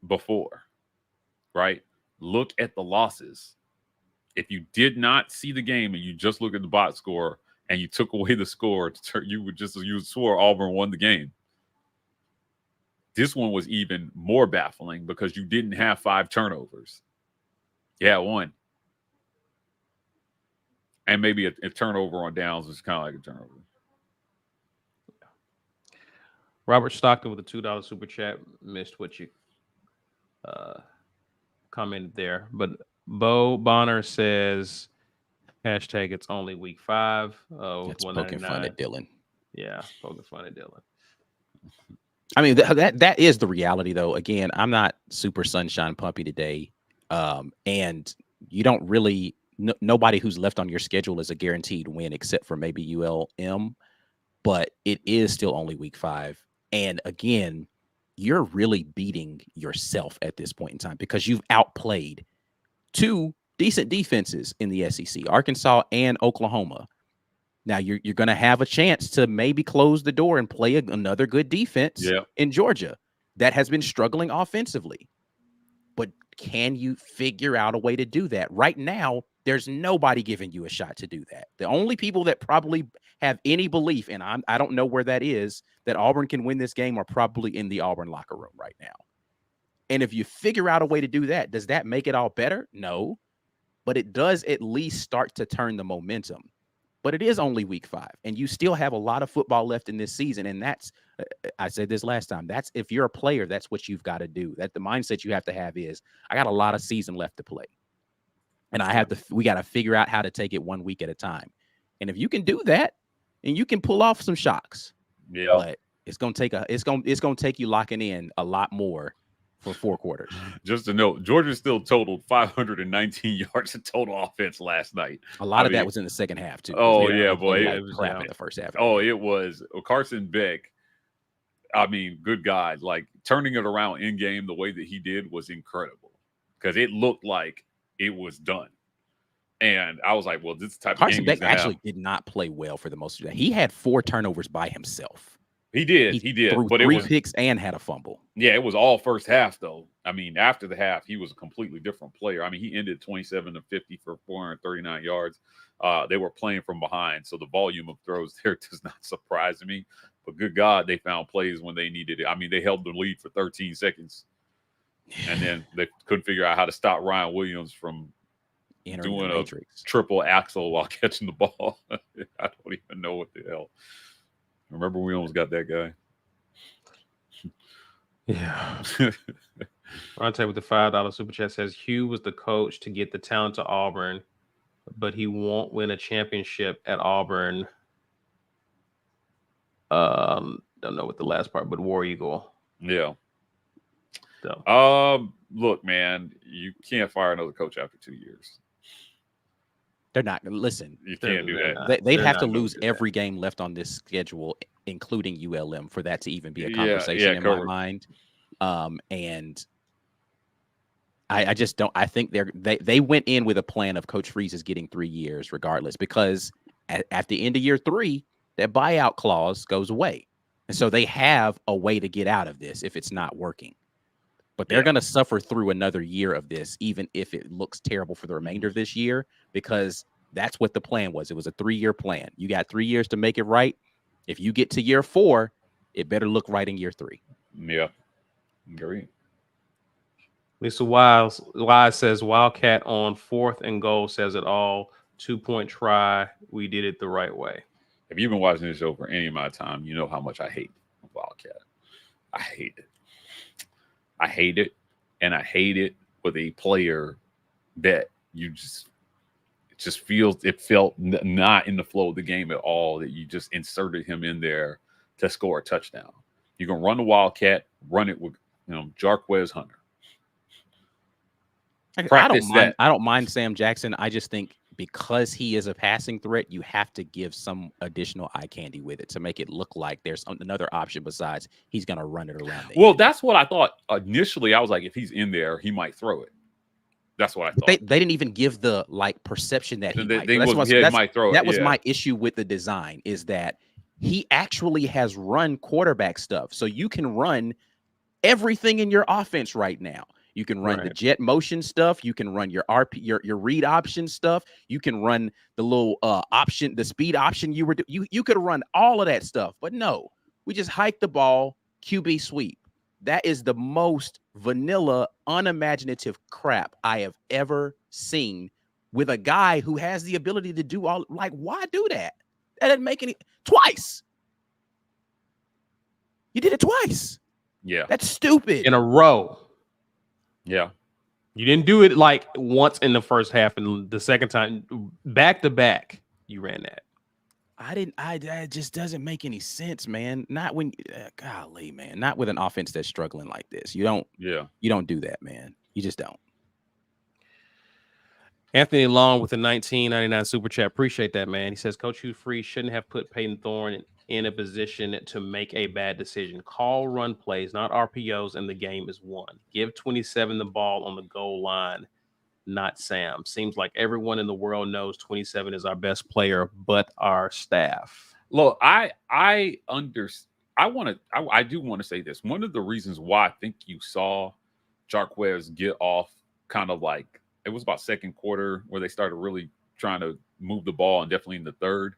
before, right? Look at the losses. If you did not see the game and you just look at the box score and you took away the score, you swore Auburn won the game. This one was even more baffling because you didn't have 5 turnovers. Yeah, 1. And maybe a turnover on downs is kind of like a turnover. Robert Stockton with a $2 super chat. Missed what you commented there. But Bo Bonner says, hashtag it's only week 5. That's poking fun at Dylan. Yeah, poking fun at Dylan. I mean, that is the reality, though. Again, I'm not super sunshine pumpy today. And you don't really, nobody who's left on your schedule is a guaranteed win except for maybe ULM. But it is still only week 5. And again, you're really beating yourself at this point in time because you've outplayed 2 decent defenses in the SEC, Arkansas and Oklahoma. Now you're going to have a chance to maybe close the door and play another good defense in Georgia that has been struggling offensively. But can you figure out a way to do that? Right now, there's nobody giving you a shot to do that. The only people that probably have any belief, and I don't know where that is, that Auburn can win this game are probably in the Auburn locker room right now. And if you figure out a way to do that, does that make it all better? No. But it does at least start to turn the momentum. But it is only week 5, and you still have a lot of football left in this season. And that's, I said this last time, that's if you're a player, that's what you've got to do. That the mindset you have to have is, I got a lot of season left to play. And we got to figure out how to take it 1 week at a time. And if you can do that, and you can pull off some shocks, but it's going to take you locking in a lot more for 4 quarters. Just to note, Georgia still totaled 519 yards of total offense last night. A lot of that was in the second half, too. Oh, yeah, boy. It was crap in the first half. Oh, it was. Carson Beck, I mean, good God. Like, turning it around in game the way that he did was incredible because it looked like it was done. And I was like, well, this type Carson of game Beck actually did not play well for the most of that. He had 4 turnovers by himself. He did. Threw but 3 it was picks and had a fumble. Yeah, it was all first half, though. I mean, after the half, he was a completely different player. I mean, he ended 27 of 50 for 439 yards. They were playing from behind, so the volume of throws there does not surprise me. But good God, they found plays when they needed it. I mean, they held the lead for 13 seconds, and then they couldn't figure out how to stop Ryan Williams from doing a triple axle while catching the ball. I don't even know what the hell. Remember, we almost got that guy. Yeah. Ronte with the $5 super chat says Hugh was the coach to get the talent to Auburn, but he won't win a championship at Auburn. Don't know what the last part, but War Eagle. Yeah. So. Look, man, you can't fire another coach after 2 years. They're not. Listen, you can't do that. They'd have to lose every game left on this schedule, including ULM, for that to even be a conversation in my mind. And I just don't. I think they went in with a plan of Coach Freeze is getting 3 years regardless, because at the end of year 3, that buyout clause goes away, and so they have a way to get out of this if it's not working. But they're going to suffer through another year of this, even if it looks terrible for the remainder of this year, because that's what the plan was. It was a 3-year plan. You got 3 years to make it right. If you get to year 4, it better look right in year 3. Yeah, agree. Lisa Wise says Wildcat on 4th and goal says it all. 2-point try. We did it the right way. If you've been watching this show for any amount of time, you know how much I hate Wildcat. I hate it. I hate it, and I hate it with a player that it felt not in the flow of the game at all, that you just inserted him in there to score a touchdown. You're going to run the Wildcat, run it with Jarquez Hunter. I don't mind Sam Jackson. I just think because he is a passing threat, you have to give some additional eye candy with it to make it look like there's another option besides he's going to run it around. Well, that's what I thought initially. I was like, if he's in there, he might throw it. That's what I thought. They didn't even give the perception that he might throw it. That was my issue with the design, is that he actually has run quarterback stuff. So you can run everything in your offense right now. You can run the jet motion stuff. You can run your your read option stuff. You can run the little option, the speed option. You could run all of that stuff, but no, we just hike the ball, QB sweep. That is the most vanilla, unimaginative crap I have ever seen with a guy who has the ability to do all. Like, why do that? That didn't make any twice. You did it twice. Yeah, that's stupid. In a row. Yeah. You didn't do it like once in the first half, and the second time back to back you ran that. It just doesn't make any sense, man. Not when golly, man, not with an offense that's struggling like this. You don't do that, man. You just don't. Anthony Long with the 1999 super chat. Appreciate that, man. He says Coach Hugh Freeze shouldn't have put Peyton Thorne in a position to make a bad decision. Call run plays, not RPOs, and the game is won. Give 27 the ball on the goal line, not Sam. Seems like everyone in the world knows 27 is our best player, but our staff. Look, I do want to say this. One of the reasons why I think you saw Jarquez get off kind of like, it was about second quarter where they started really trying to move the ball, and definitely in the third.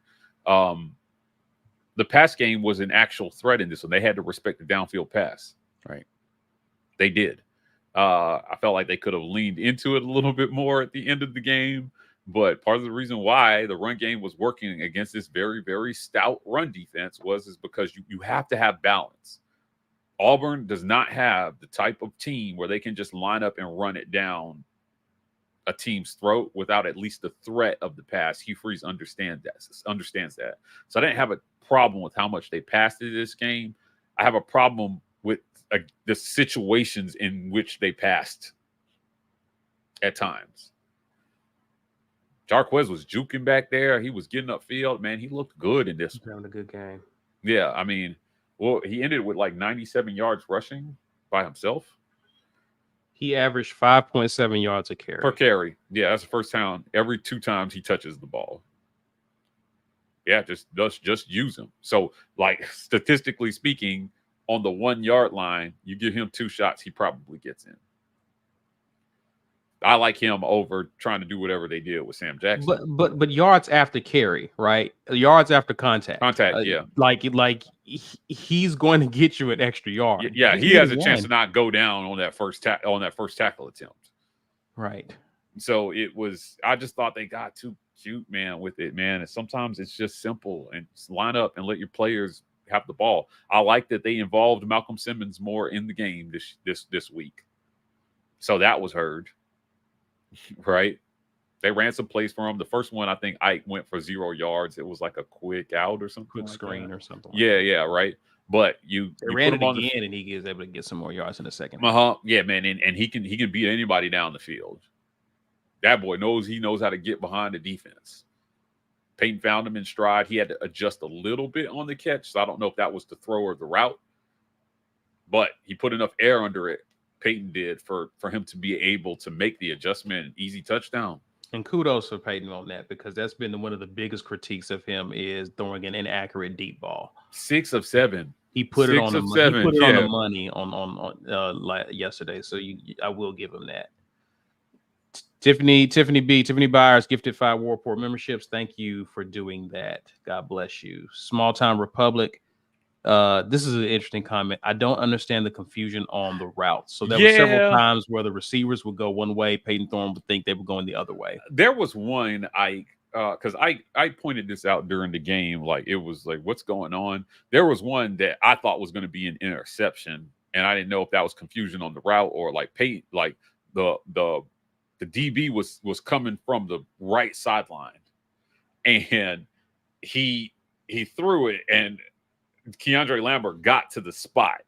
The pass game was an actual threat in this one. They had to respect the downfield pass. Right. They did. I felt like they could have leaned into it a little bit more at the end of the game. But part of the reason why the run game was working against this very, very stout run defense is because you have to have balance. Auburn does not have the type of team where they can just line up and run it down a team's throat without at least the threat of the pass. Hugh Freeze understands that. So I didn't have a problem with how much they passed in this game. I have a problem with the situations in which they passed at times. Jarquez was juking back there. He was getting upfield. Man, he looked good in this one. Having a good game. Yeah, I mean, well, he ended with like 97 yards rushing by himself. He averaged 5.7 yards a carry. Per carry. Yeah, that's the first time. Every 2 times he touches the ball. Yeah, just use him. So, like, statistically speaking, on the 1 yard line, you give him 2 shots, he probably gets in. I like him over trying to do whatever they did with Sam Jackson. But yards after carry, right? Yards after contact. Yeah. Like he's going to get you an extra yard. Yeah, he has a chance to not go down on that first tackle attempt. Right. So I just thought they got too cute, man, with it, man. And sometimes it's just simple and just line up and let your players have the ball. I like that they involved Malcolm Simmons more in the game this week. So that was heard. Right? They ran some plays for him. The first one, I think Ike went for 0 yards. It was like a quick out or something. Quick screen or something. Yeah, right. But they ran it again, and he is able to get some more yards in the second. Yeah, man, and he can beat anybody down the field. That boy knows how to get behind the defense. Peyton found him in stride. He had to adjust a little bit on the catch, so I don't know if that was the throw or the route, but he put enough air under it Peyton did for him to be able to make the adjustment and easy touchdown. And kudos for Peyton on that, because that's been one of the biggest critiques of him is throwing an inaccurate deep ball. 6 of 7. He put it on the money. He put it on the money on yesterday. So I will give him that. Tiffany Byers gifted 5 Warport memberships. Thank you for doing that. God bless you. Small Time Republic. This is an interesting comment. I don't understand the confusion on the routes. So there were several times where the receivers would go one way. Peyton Thorne would think they were going the other way. There was one because I pointed this out during the game. Like, it was like, what's going on? There was one that I thought was going to be an interception, and I didn't know if that was confusion on the route or like Peyton, like the DB was coming from the right sideline, and he threw it, and Keandre Lambert got to the spot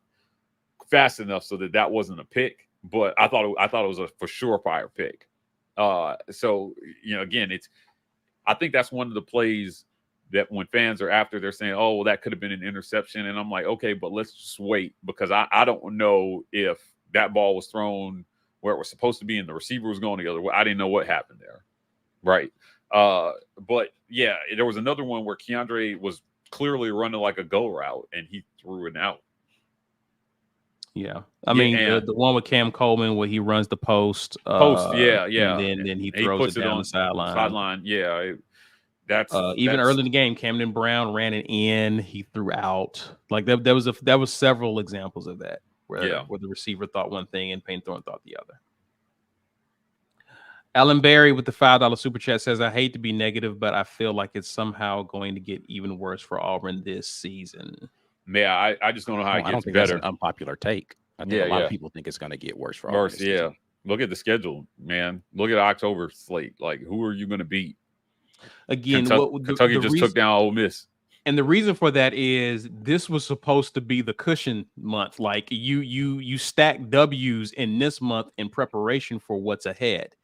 fast enough so that wasn't a pick, but I thought it was a for sure fire pick. So, you know, again, I think that's one of the plays that when fans are after, they're saying, oh, well, that could have been an interception. And I'm like, okay, but let's just wait, because I don't know if that ball was thrown where it was supposed to be and the receiver was going the other way. I didn't know what happened there. Right. But yeah, there was another one where Keandre was clearly running like a go route and he threw it out. Yeah. I mean, the one with Cam Coleman where he runs the post. Yeah. And then he throws it down the sideline. Yeah. That's even early in the game, Camden Brown ran it in, he threw out. Like there was several examples of that where the receiver thought one thing and Payne Thorne thought the other. Alan Berry with the $5 super chat says, I hate to be negative, but I feel like it's somehow going to get even worse for Auburn this season. Yeah, I just don't know how it gets I don't think better. That's an unpopular take. I think a lot of people think it's going to get worse for Auburn. Worse, yeah. Look at the schedule, man. Look at October slate. Like, who are you going to beat? Again, Kentucky just took down Ole Miss. And the reason for that is this was supposed to be the cushion month. Like you stack W's in this month in preparation for what's ahead.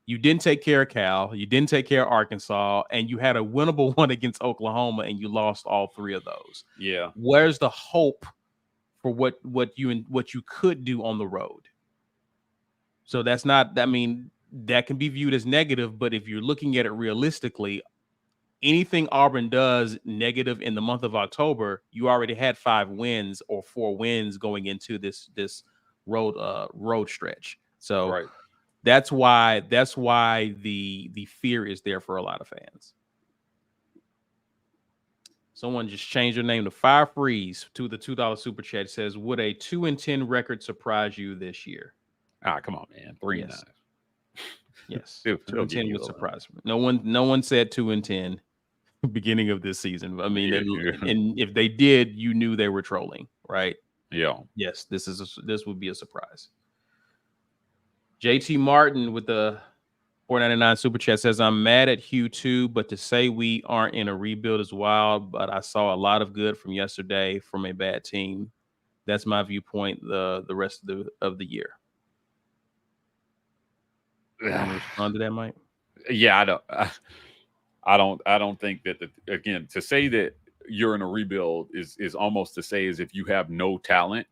You didn't take care of Cal, you didn't take care of Arkansas, and you had a winnable one against Oklahoma, and you lost all 3 of those. Yeah. Where's the hope for what you could do on the road? So that's not, I mean, that can be viewed as negative, but if you're looking at it realistically, anything Auburn does negative in the month of October, you already had 5 wins or 4 wins going into this road stretch. So right. That's why the fear is there for a lot of fans. Someone just changed their name to Fire Freeze to the $2 super chat. It says, would a 2-10 record surprise you this year? Ah, come on, man. 3-9. Yes. 2-10 would surprise me. No one said 2-10 beginning of this season. I mean, and if they did, you knew they were trolling, right? Yeah. Yes, this would be a surprise. JT Martin with the $4.99 super chat says, I'm mad at Hugh too, but to say we aren't in a rebuild is wild, but I saw a lot of good from yesterday from a bad team. That's my viewpoint the rest of the year. Respond to that, Mike? Yeah, I don't think that again, to say that you're in a rebuild is almost to say as if you have no talent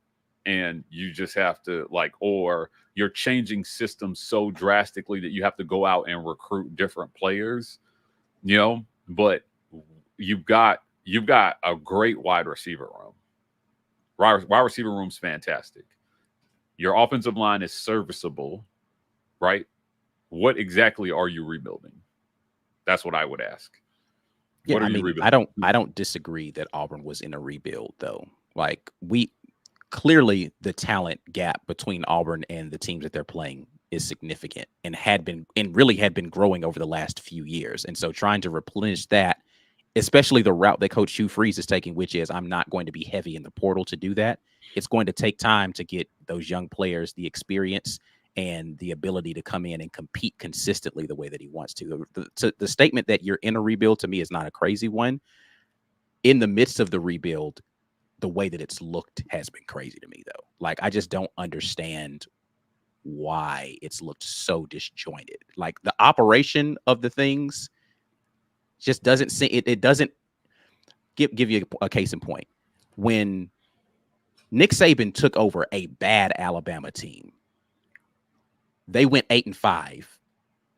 and you just have to or you're changing systems so drastically that you have to go out and recruit different players, but you've got a great wide receiver room. Wide receiver room's fantastic. Your offensive line is serviceable, right? What exactly are you rebuilding? That's what I would ask. Yeah, what are you rebuilding? I don't disagree that Auburn was in a rebuild though. Like clearly the talent gap between Auburn and the teams that they're playing is significant and really had been growing over the last few years. And so trying to replenish that, especially the route that Coach Hugh Freeze is taking, which is I'm not going to be heavy in the portal to do that. It's going to take time to get those young players the experience and the ability to come in and compete consistently the way that he wants to. The statement that you're in a rebuild to me is not a crazy one. In the midst of the rebuild, the way that it's looked has been crazy to me, though. Like, I just don't understand why it's looked so disjointed. Like, the operation of the things just doesn't seem, it doesn't give you a case in point. When Nick Saban took over a bad Alabama team. They went 8-5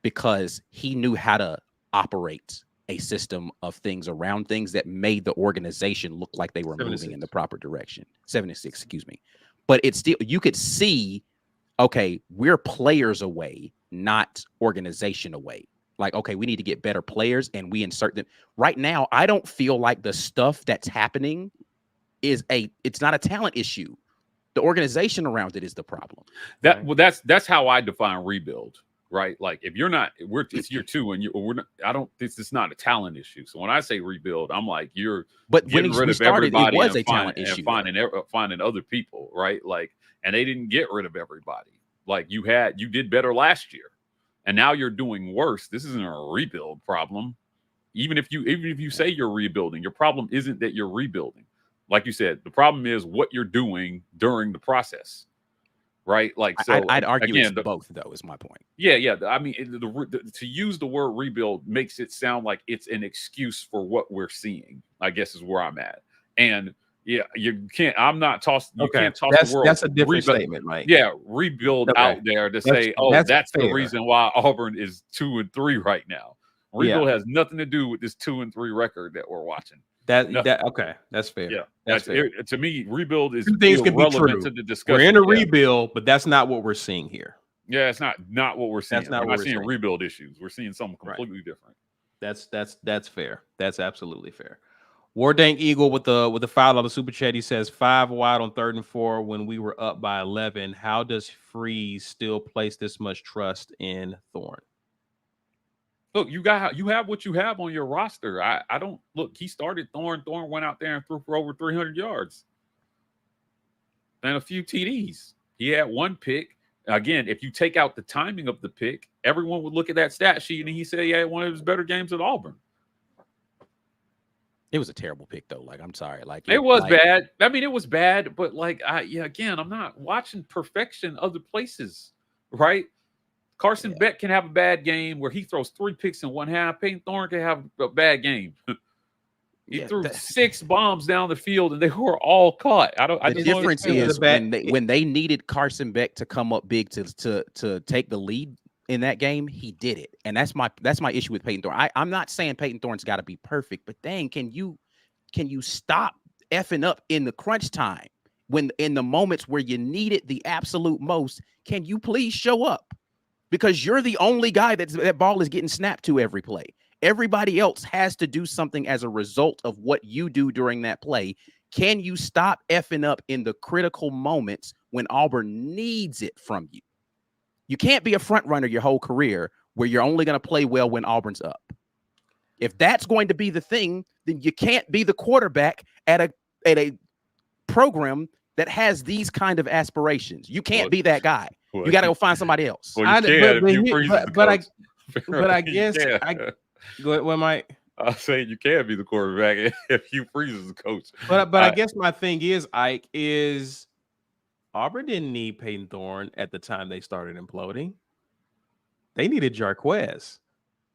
because he knew how to operate a system of things around things that made the organization look like they were moving in the proper direction. 7-6, excuse me. But it's still, you could see, okay, we're players away, not organization away. Like, okay, we need to get better players and we insert them. Right now, I don't feel like the stuff that's happening it's not a talent issue. The organization around it is the problem. Well, that's how I define rebuild, right? Like if you're not, it's year 2 and we're not. I don't. It's not a talent issue. So when I say rebuild, I'm like But getting when rid we of started, everybody it was and a talent issue. finding other people, right? Like, and they didn't get rid of everybody. Like you did better last year, and now you're doing worse. This isn't a rebuild problem. Even if you say you're rebuilding, your problem isn't that you're rebuilding. Like you said, the problem is what you're doing during the process, right? Like, so I'd argue again, it's both, though, is my point. Yeah. I mean, to use the word rebuild makes it sound like it's an excuse for what we're seeing, I guess is where I'm at. And yeah, you can't. I'm not tossing. You can't toss the world. That's a different statement, Mike. Yeah, rebuild out there to say, that's the reason why Auburn is 2-3 right now. Rebuild has nothing to do with this 2-3 record that we're watching. Okay, that's fair. Yeah, that's fair. To me, rebuild is two things can be true. To the discussion. We're in a rebuild, but that's not what we're seeing here. Yeah, it's not what we're seeing. We're not seeing rebuild issues. We're seeing something completely different. That's fair. That's absolutely fair. Wardank Eagle with the $5 super chat. He says 5 wide on 3rd and 4 when we were up by 11. How does Freeze still place this much trust in Thorne? Look, you have what you have on your roster. I don't look. He started Thorne. Thorne went out there and threw for over 300 yards and a few TDs. He had 1 pick. Again, if you take out the timing of the pick, everyone would look at that stat sheet and he said he had one of his better games at Auburn. It was a terrible pick, though. Like, I'm sorry. Like, it was bad. I mean, it was bad, but like, again, I'm not watching perfection other places, right? Carson Beck can have a bad game where he throws 3 picks in 1 half. Peyton Thorne can have a bad game. He threw 6 bombs down the field and they were all caught. The difference is when they needed Carson Beck to come up big to take the lead in that game, he did it. And that's my issue with Peyton Thorne. I'm not saying Peyton Thorne's got to be perfect, but dang, can you stop effing up in the crunch time when in the moments where you need it the absolute most? Can you please show up? Because you're the only guy that ball is getting snapped to every play. Everybody else has to do something as a result of what you do during that play. Can you stop effing up in the critical moments when Auburn needs it from you? You can't be a front runner your whole career where you're only going to play well when Auburn's up. If that's going to be the thing, then you can't be the quarterback at a program that has these kind of aspirations. You can't be that guy. You got to go find somebody else. Well, but I guess go ahead, well, Mike. I'm saying you can be the quarterback if Hugh Freeze is the coach. But I guess my thing is, Ike, is Auburn didn't need Peyton Thorne at the time they started imploding. They needed Jarquez,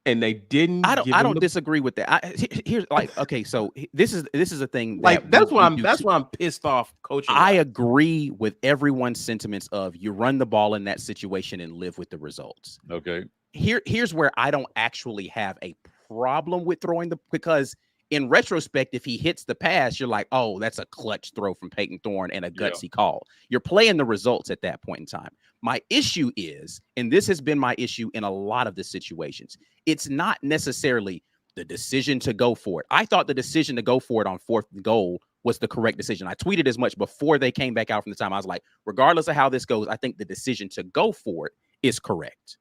and they didn't. I don't disagree with that. Here's like, okay, so this is a thing. That's why I'm pissed off coaching. I agree with everyone's sentiments of you run the ball in that situation and live with the results. Okay. Here's where I don't actually have a problem with throwing because in retrospect, if he hits the pass, you're like, oh, that's a clutch throw from Peyton Thorne and a gutsy call. You're playing the results at that point in time. My issue is, and this has been my issue in a lot of the situations, it's not necessarily the decision to go for it. I thought the decision to go for it on 4th and goal was the correct decision. I tweeted as much before they came back out from the time. I was like, regardless of how this goes, I think the decision to go for it is correct.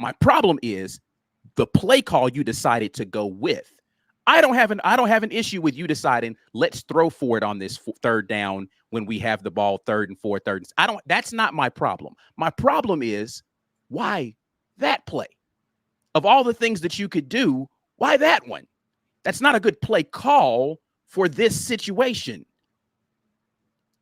My problem is the play call you decided to go with. I don't have an issue with you deciding let's throw for it on this 3rd down when we have the ball 3rd and 4, 3rd. That's not my problem. My problem is why that play? Of all the things that you could do, why that one? That's not a good play call for this situation.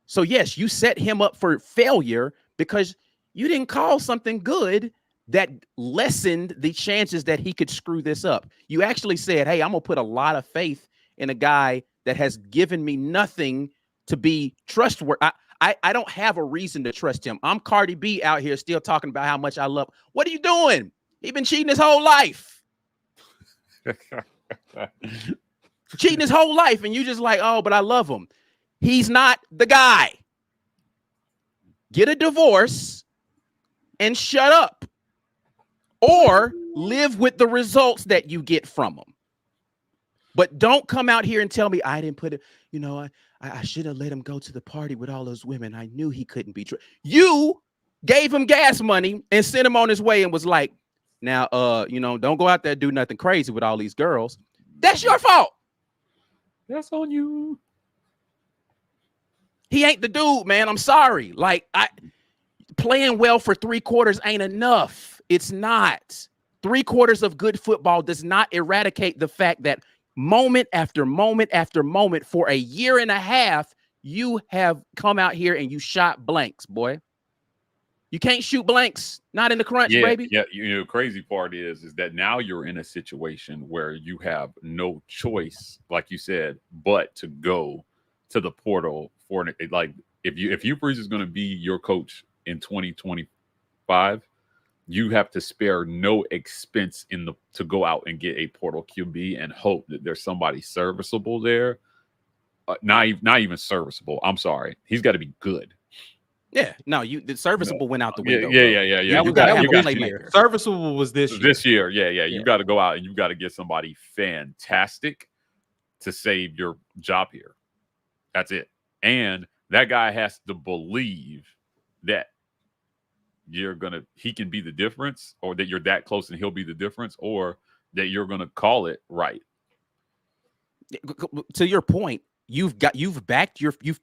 So yes, you set him up for failure because you didn't call something good that lessened the chances that he could screw this up. You actually said, hey, I'm going to put a lot of faith in a guy that has given me nothing to be trustworthy. I don't have a reason to trust him. I'm Cardi B out here still talking about how much I love. What are you doing? He been cheating his whole life. Cheating his whole life, and you just like, oh, but I love him. He's not the guy. Get a divorce and shut up. Or live with the results that you get from him. But don't come out here and tell me I didn't put it, I should have let him go to the party with all those women. I knew he couldn't be true. You gave him gas money and sent him on his way and was like, now, don't go out there and do nothing crazy with all these girls. That's your fault. That's on you. He ain't the dude, man. I'm sorry. Like, playing well for 3 quarters ain't enough. It's not. 3 quarters of good football does not eradicate the fact that moment after moment after moment for a year and a half, you have come out here and you shot blanks, boy. You can't shoot blanks. Not in the crunch, baby. Yeah. The crazy part is that now you're in a situation where you have no choice, like you said, but to go to the portal for like if Hugh Freeze is going to be your coach in 2025, you have to spare no expense to go out and get a portal QB and hope that there's somebody serviceable there. Not even serviceable. I'm sorry. He's got to be good. Yeah. No, the serviceable went out the window. Yeah. You got to have a playmaker. Serviceable was this year. Yeah. You got to go out and you got to get somebody fantastic to save your job here. That's it. And that guy has to believe that he can be the difference, or that you're that close and he'll be the difference, or that you're going to call it right. To your point, you've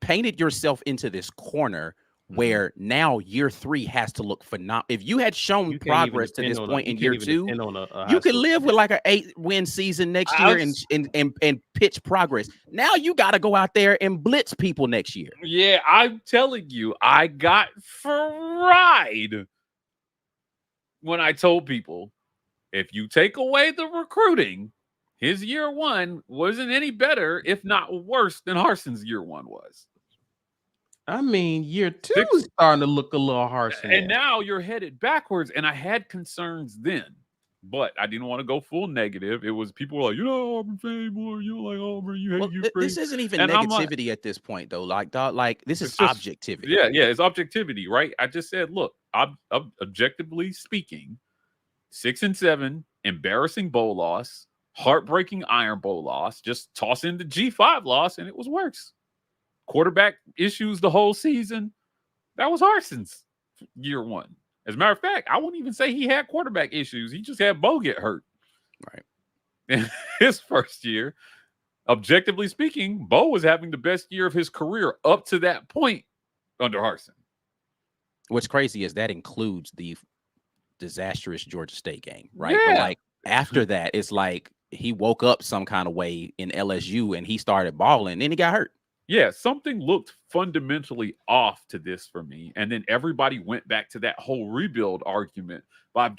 painted yourself into this corner where now year 3 has to look phenomenal. If you had shown progress to this point in year 2, you could live with like an 8-win season next year and pitch progress. Now you got to go out there and blitz people next year. Yeah, I'm telling you, I got fried when I told people, if you take away the recruiting, his year 1 wasn't any better, if not worse, than Harson's year 1 was. I mean, year 2 is starting to look a little harsh. And now you're headed backwards. And I had concerns then, but I didn't want to go full negative. It was people were like, Auburn fan more, you don't like Auburn, you hate you. This isn't even negativity at this point, though. Like this is just objectivity. Yeah, it's objectivity, right? I just said, look, objectively speaking, 6-7, embarrassing bowl loss, heartbreaking Iron Bowl loss, just toss in the G5 loss, and it was worse. Quarterback issues the whole season. That was Harson's year 1. As a matter of fact, I wouldn't even say he had quarterback issues. He just had Bo get hurt. Right. In his first year, objectively speaking, Bo was having the best year of his career up to that point under Harson. What's crazy is that includes the disastrous Georgia State game, right? Yeah. But like after that, it's like he woke up some kind of way in LSU and he started balling, and then he got hurt. Yeah, something looked fundamentally off to this for me. And then everybody went back to that whole rebuild argument. But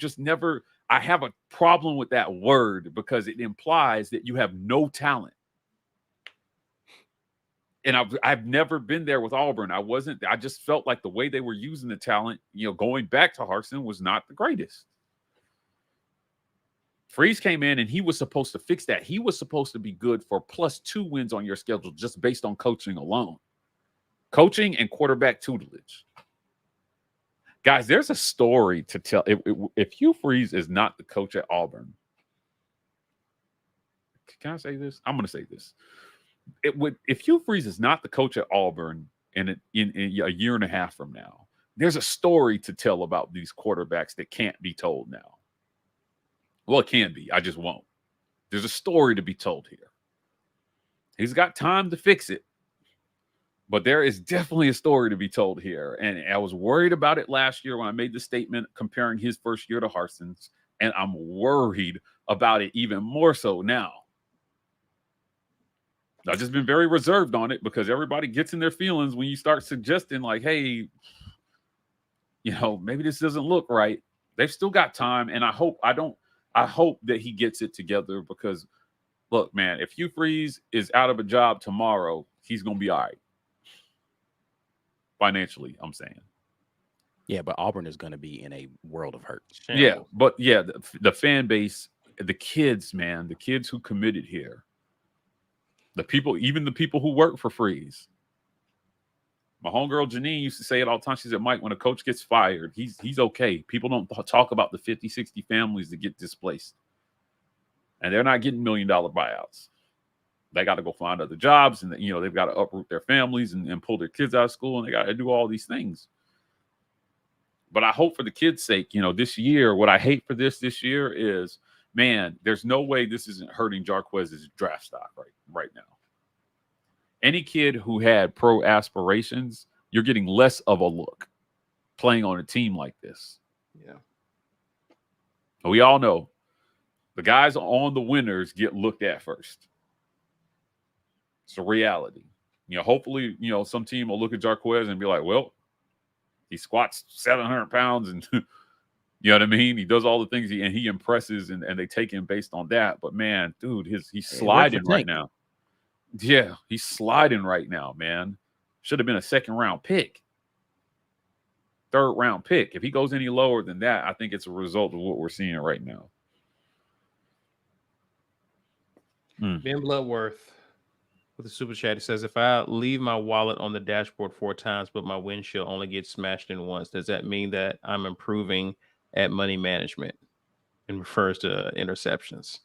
I have a problem with that word because it implies that you have no talent. And I've never been there with Auburn. I just felt like the way they were using the talent, going back to Harsin was not the greatest. Freeze came in and he was supposed to fix that. He was supposed to be good for +2 wins on your schedule just based on coaching alone. Coaching and quarterback tutelage. Guys, there's a story to tell. If Hugh Freeze is not the coach at Auburn, can I say this? I'm going to say this. If Hugh Freeze is not the coach at Auburn in a year and a half from now, there's a story to tell about these quarterbacks that can't be told now. Well, it can be. I just won't. There's a story to be told here. He's got time to fix it. But there is definitely a story to be told here. And I was worried about it last year when I made the statement comparing his first year to Harson's. And I'm worried about it even more so now. I've just been very reserved on it because everybody gets in their feelings when you start suggesting like, hey, maybe this doesn't look right. They've still got time. And I hope that he gets it together because, look, man, if Hugh Freeze is out of a job tomorrow, he's going to be all right. financially, I'm saying. Yeah, but Auburn is going to be in a world of hurt. Yeah, but yeah, the fan base, the kids, man, the kids who committed here, the people, even the people who work for Freeze. My homegirl Janine used to say it all the time. She said, Mike, when a coach gets fired, he's okay. People don't talk about the 50, 60 families that get displaced. And they're not getting $1 million buyouts. They got to go find other jobs, and they've got to uproot their families and pull their kids out of school, and they got to do all these things. But I hope for the kids' sake, this year, what I hate for this year is, man, there's no way this isn't hurting Jarquez's draft stock right now. Any kid who had pro aspirations, you're getting less of a look playing on a team like this. Yeah. We all know the guys on the winners get looked at first. It's a reality. Hopefully, some team will look at Jarquez and be like, well, he squats 700 pounds and you know what I mean? He does all the things and he impresses and they take him based on that. But man, dude, he's sliding right now. Yeah, he's sliding right now, man. Should have been a 2nd round pick. 3rd round pick. If he goes any lower than that, I think it's a result of what we're seeing right now. Ben Bloodworth with the super chat, he says, if I leave my wallet on the dashboard 4 times, but my windshield only gets smashed in once, does that mean that I'm improving at money management? And refers to interceptions.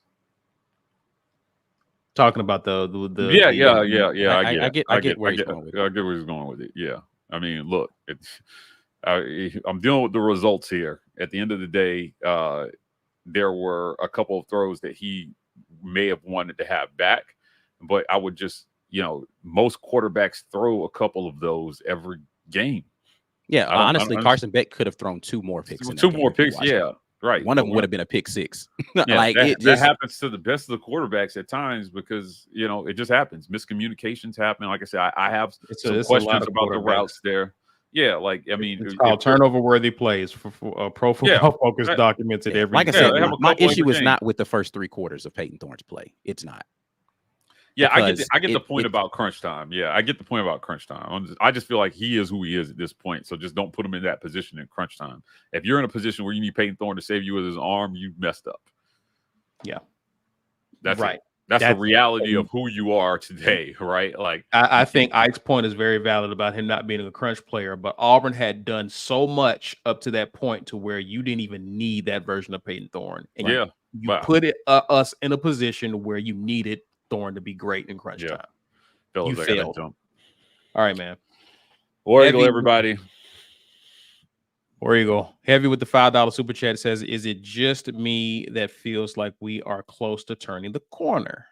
Talking about the I get where he's going with it. Yeah, I mean, look, I'm dealing with the results here. At the end of the day, there were a couple of throws that he may have wanted to have back, but I would just, most quarterbacks throw a couple of those every game. Yeah, honestly, Carson Beck could have thrown 2 more picks. 2 more picks, yeah. Right. One of them would have been a pick 6. Yeah, that happens to the best of the quarterbacks at times because, it just happens. Miscommunications happen. Like I said, I have some questions about the routes there. Yeah, it's called turnover-worthy plays for Pro Football Focus documented every. Like I said, my issue is not with the first 3 quarters of Peyton Thorne's play. It's not. Yeah, I get the point about crunch time. Yeah, I get the point about crunch time. I just feel like he is who he is at this point. So just don't put him in that position in crunch time. If you're in a position where you need Peyton Thorne to save you with his arm, you messed up. Yeah, that's right. That's the reality of who you are today, right? Like I think Ike's point is very valid about him not being a crunch player, but Auburn had done so much up to that point to where you didn't even need that version of Peyton Thorne. And you put us in a position where you needed Thorne to be great in crunch time. You failed. All right, man. War Eagle, everybody. War Eagle. Heavy with the $5 super chat. It says, is it just me that feels like we are close to turning the corner?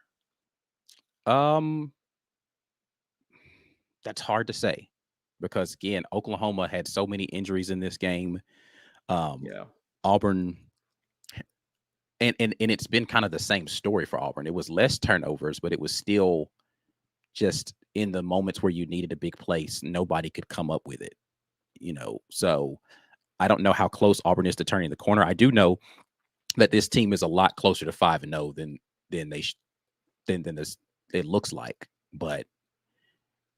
That's hard to say because again, Oklahoma had so many injuries in this game. Auburn. And it's been kind of the same story for Auburn. It was less turnovers, but it was still just in the moments where you needed a big place, nobody could come up with it, So I don't know how close Auburn is to turning the corner. I do know that this team is a lot closer to 5-0 than it looks like. But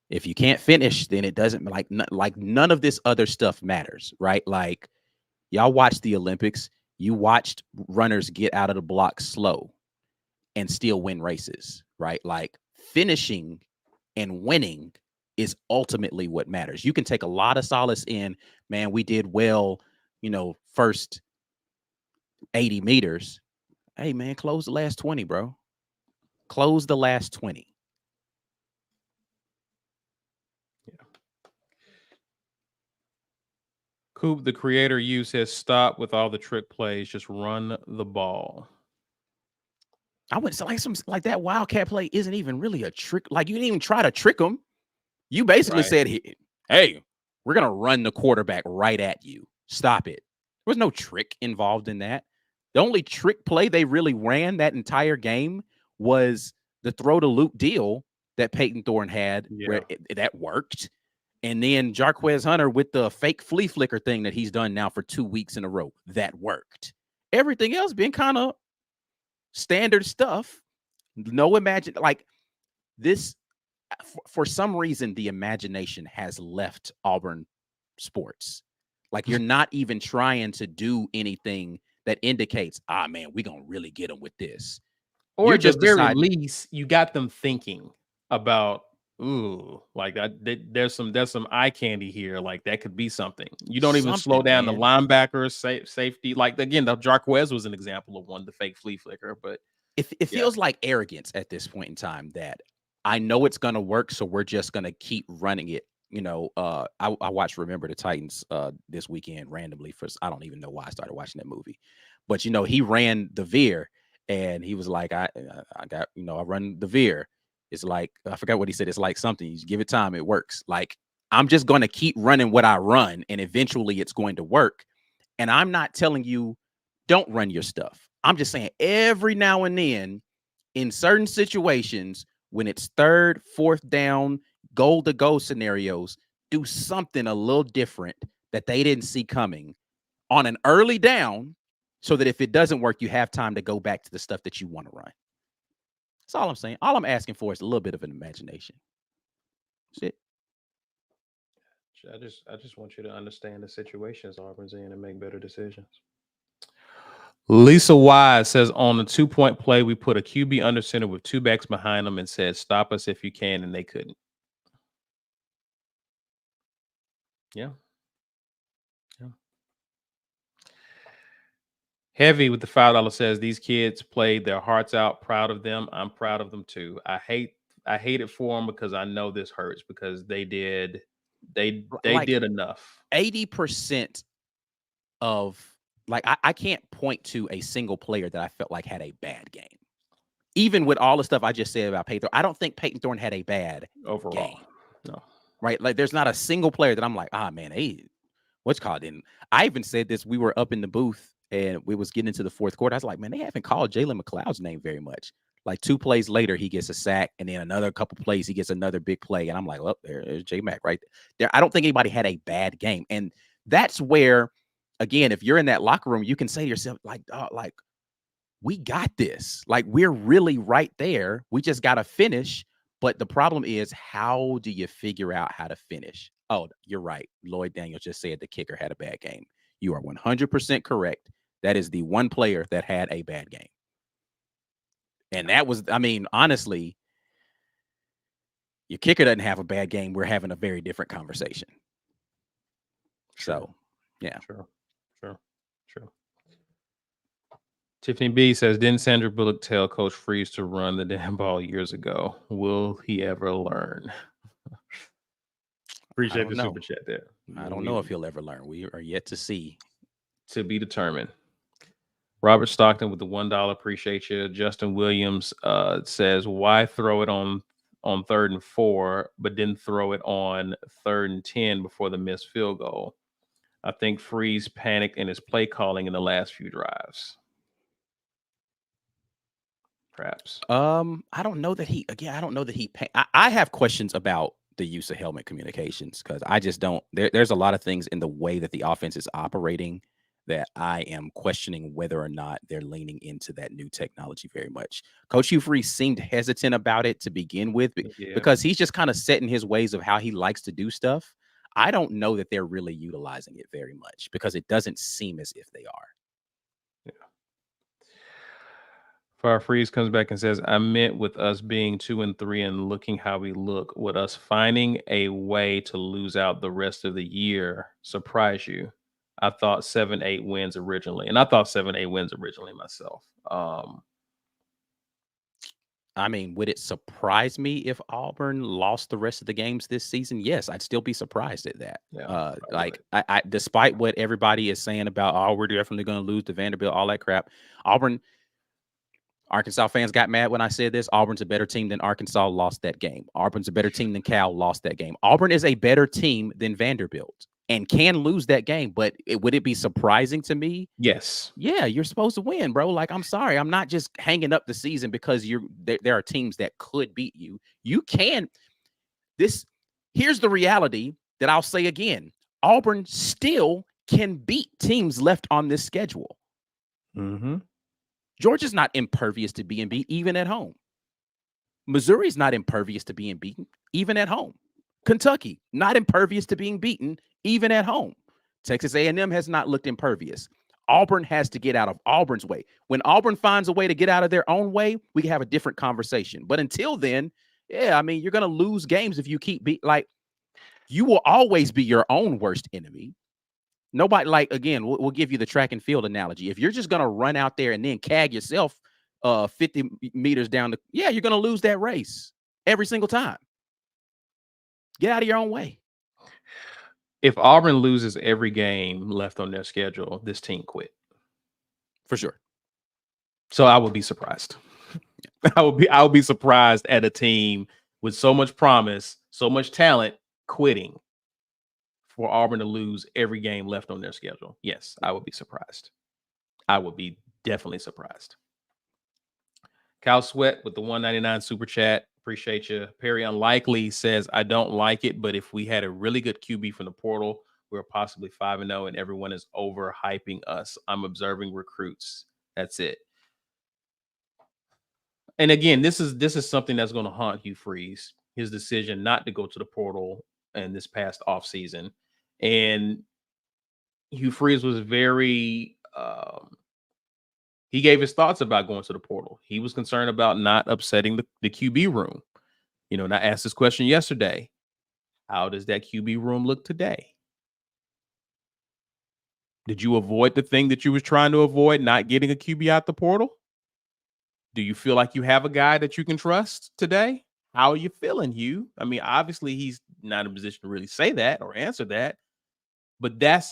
if you can't finish, then it doesn't like none of this other stuff matters, right? Like y'all watch the Olympics. You watched runners get out of the block slow and still win races, right? Like finishing and winning is ultimately what matters. You can take a lot of solace in, man, we did well, first 80 meters. Hey, man, close the last 20, bro. Close the last 20. Coop, the creator, says stop with all the trick plays. Just run the ball. I wouldn't say like that Wildcat play isn't even really a trick. Like you didn't even try to trick them. You basically said, hey, we're going to run the quarterback right at you. Stop it. There was no trick involved in that. The only trick play they really ran that entire game was the throw to loop deal that Peyton Thorne had where that worked. And then Jarquez Hunter with the fake flea flicker thing that he's done now for 2 weeks in a row. That worked. Everything else been kind of standard stuff. No imagine like this for some reason, the imagination has left Auburn sports. Like, you're not even trying to do anything that indicates, man, we're going to really get them with this. Or You're at just the very deciding, least, you got them thinking about, ooh, like there's some eye candy here. Like that could be something. You don't even slow something, down the man. linebackers, safety. Like again, the Jarquez was an example of one, the fake flea flicker. But It yeah, feels like arrogance at this point in time that I know it's going to work, so we're just going to keep running it. I watched Remember the Titans this weekend randomly I don't even know why I started watching that movie, but he ran the veer and he was like, I got, I run the veer. It's like, I forgot what he said. It's like something, you give it time, it works. Like, I'm just going to keep running what I run and eventually it's going to work. And I'm not telling you don't run your stuff. I'm just saying every now and then in certain situations, when it's third, fourth down, goal to go scenarios, do something a little different that they didn't see coming on an early down so that if it doesn't work, you have time to go back to the stuff that you want to run. That's all I'm saying. All I'm asking for is a little bit of an imagination. That's it. I just want you to understand the situations Auburn's in and make better decisions. Lisa Wise says on the 2-point play, we put a QB under center with two backs behind them and said, "Stop us if you can," and they couldn't. Yeah. Heavy with the $5 says these kids played their hearts out. Proud of them. I'm proud of them too. I hate it for them because I know this hurts because they did did enough. 80% of I can't point to a single player that I felt like had a bad game. Even with all the stuff I just said about Peyton, I don't think Peyton Thorne had a bad overall game. No. Right? Like, there's not a single player that I'm like, man, what's called in. I even said this. We were up in the booth and we was getting into the fourth quarter. I was like, man, they haven't called Jalen McLeod's name very much. Like 2 plays later, he gets a sack, and then another couple plays, he gets another big play. And I'm like, well, there's J Mac right there. I don't think anybody had a bad game. And that's where, again, if you're in that locker room, you can say to yourself, like, we got this. Like, we're really right there. We just got to finish. But the problem is, how do you figure out how to finish? Oh, you're right. Lloyd Daniels just said the kicker had a bad game. You are 100% correct. That is the one player that had a bad game. And that was, honestly, your kicker doesn't have a bad game. We're having a very different conversation. So, yeah. Sure. Tiffany B says, didn't Sandra Bullock tell Coach Freeze to run the damn ball years ago? Will he ever learn? Appreciate the super chat there. I don't know if he'll ever learn. We are yet to see. To be determined. Robert Stockton with the $1. Appreciate you. Justin Williams says, why throw it on 3rd and 4, but didn't throw it on 3rd and 10 before the missed field goal? I think Freeze panicked in his play calling in the last few drives. Perhaps. I don't know that I have questions about the use of helmet communications because I just don't. There's a lot of things in the way that the offense is operating that I am questioning whether or not they're leaning into that new technology very much. Coach Hugh Freeze seemed hesitant about it to begin with because he's just kind of set in his ways of how he likes to do stuff. I don't know that they're really utilizing it very much because it doesn't seem as if they are. Fire Freeze comes back and says, I meant with us being 2-3 and looking how we look, would us finding a way to lose out the rest of the year surprise you? I thought 7-8 wins originally, and I thought 7-8 wins originally myself. Would it surprise me if Auburn lost the rest of the games this season? Yes, I'd still be surprised at that. Yeah, I despite what everybody is saying about, we're definitely going to lose to Vanderbilt, all that crap. Arkansas fans got mad when I said this. Auburn's a better team than Arkansas, lost that game. Auburn's a better team than Cal, lost that game. Auburn is a better team than Vanderbilt and can lose that game. But would it be surprising to me? Yes. Yeah, you're supposed to win, bro. Like, I'm sorry. I'm not just hanging up the season because there are teams that could beat you. You can. Here's the reality that I'll say again. Auburn still can beat teams left on this schedule. Mm-hmm. Georgia's not impervious to being beat, even at home. Missouri's not impervious to being beaten. even at home. Kentucky, not impervious to being beaten, even at home. Texas A&M has not looked impervious. Auburn has to get out of Auburn's way. When Auburn finds a way to get out of their own way, we can have a different conversation. But until then, yeah, I mean, you're going to lose games if you keep you will always be your own worst enemy. Nobody, again, we'll give you the track and field analogy. If you're just going to run out there and then CAG yourself 50 meters down you're going to lose that race every single time. Get out of your own way. If Auburn loses every game left on their schedule, this team quit. For sure. So I would be surprised. I would be surprised at a team with so much promise, so much talent quitting for Auburn to lose every game left on their schedule. Yes, I would be surprised. I would be definitely surprised. Cal Sweat with the 199 super chat. Appreciate you. Perry Unlikely says, I don't like it, but if we had a really good QB from the portal, we're possibly 5-0 and everyone is overhyping us. I'm observing recruits. That's it. And again, this is something that's going to haunt Hugh Freeze, his decision not to go to the portal in this past offseason. And Hugh Freeze was very he gave his thoughts about going to the portal. He was concerned about not upsetting the QB room. You know, and I asked this question yesterday. How does that QB room look today? Did you avoid the thing that you was trying to avoid, not getting a QB out the portal? Do you feel like you have a guy that you can trust today? How are you feeling, Hugh? I mean, obviously he's not in a position to really say that or answer that. But that's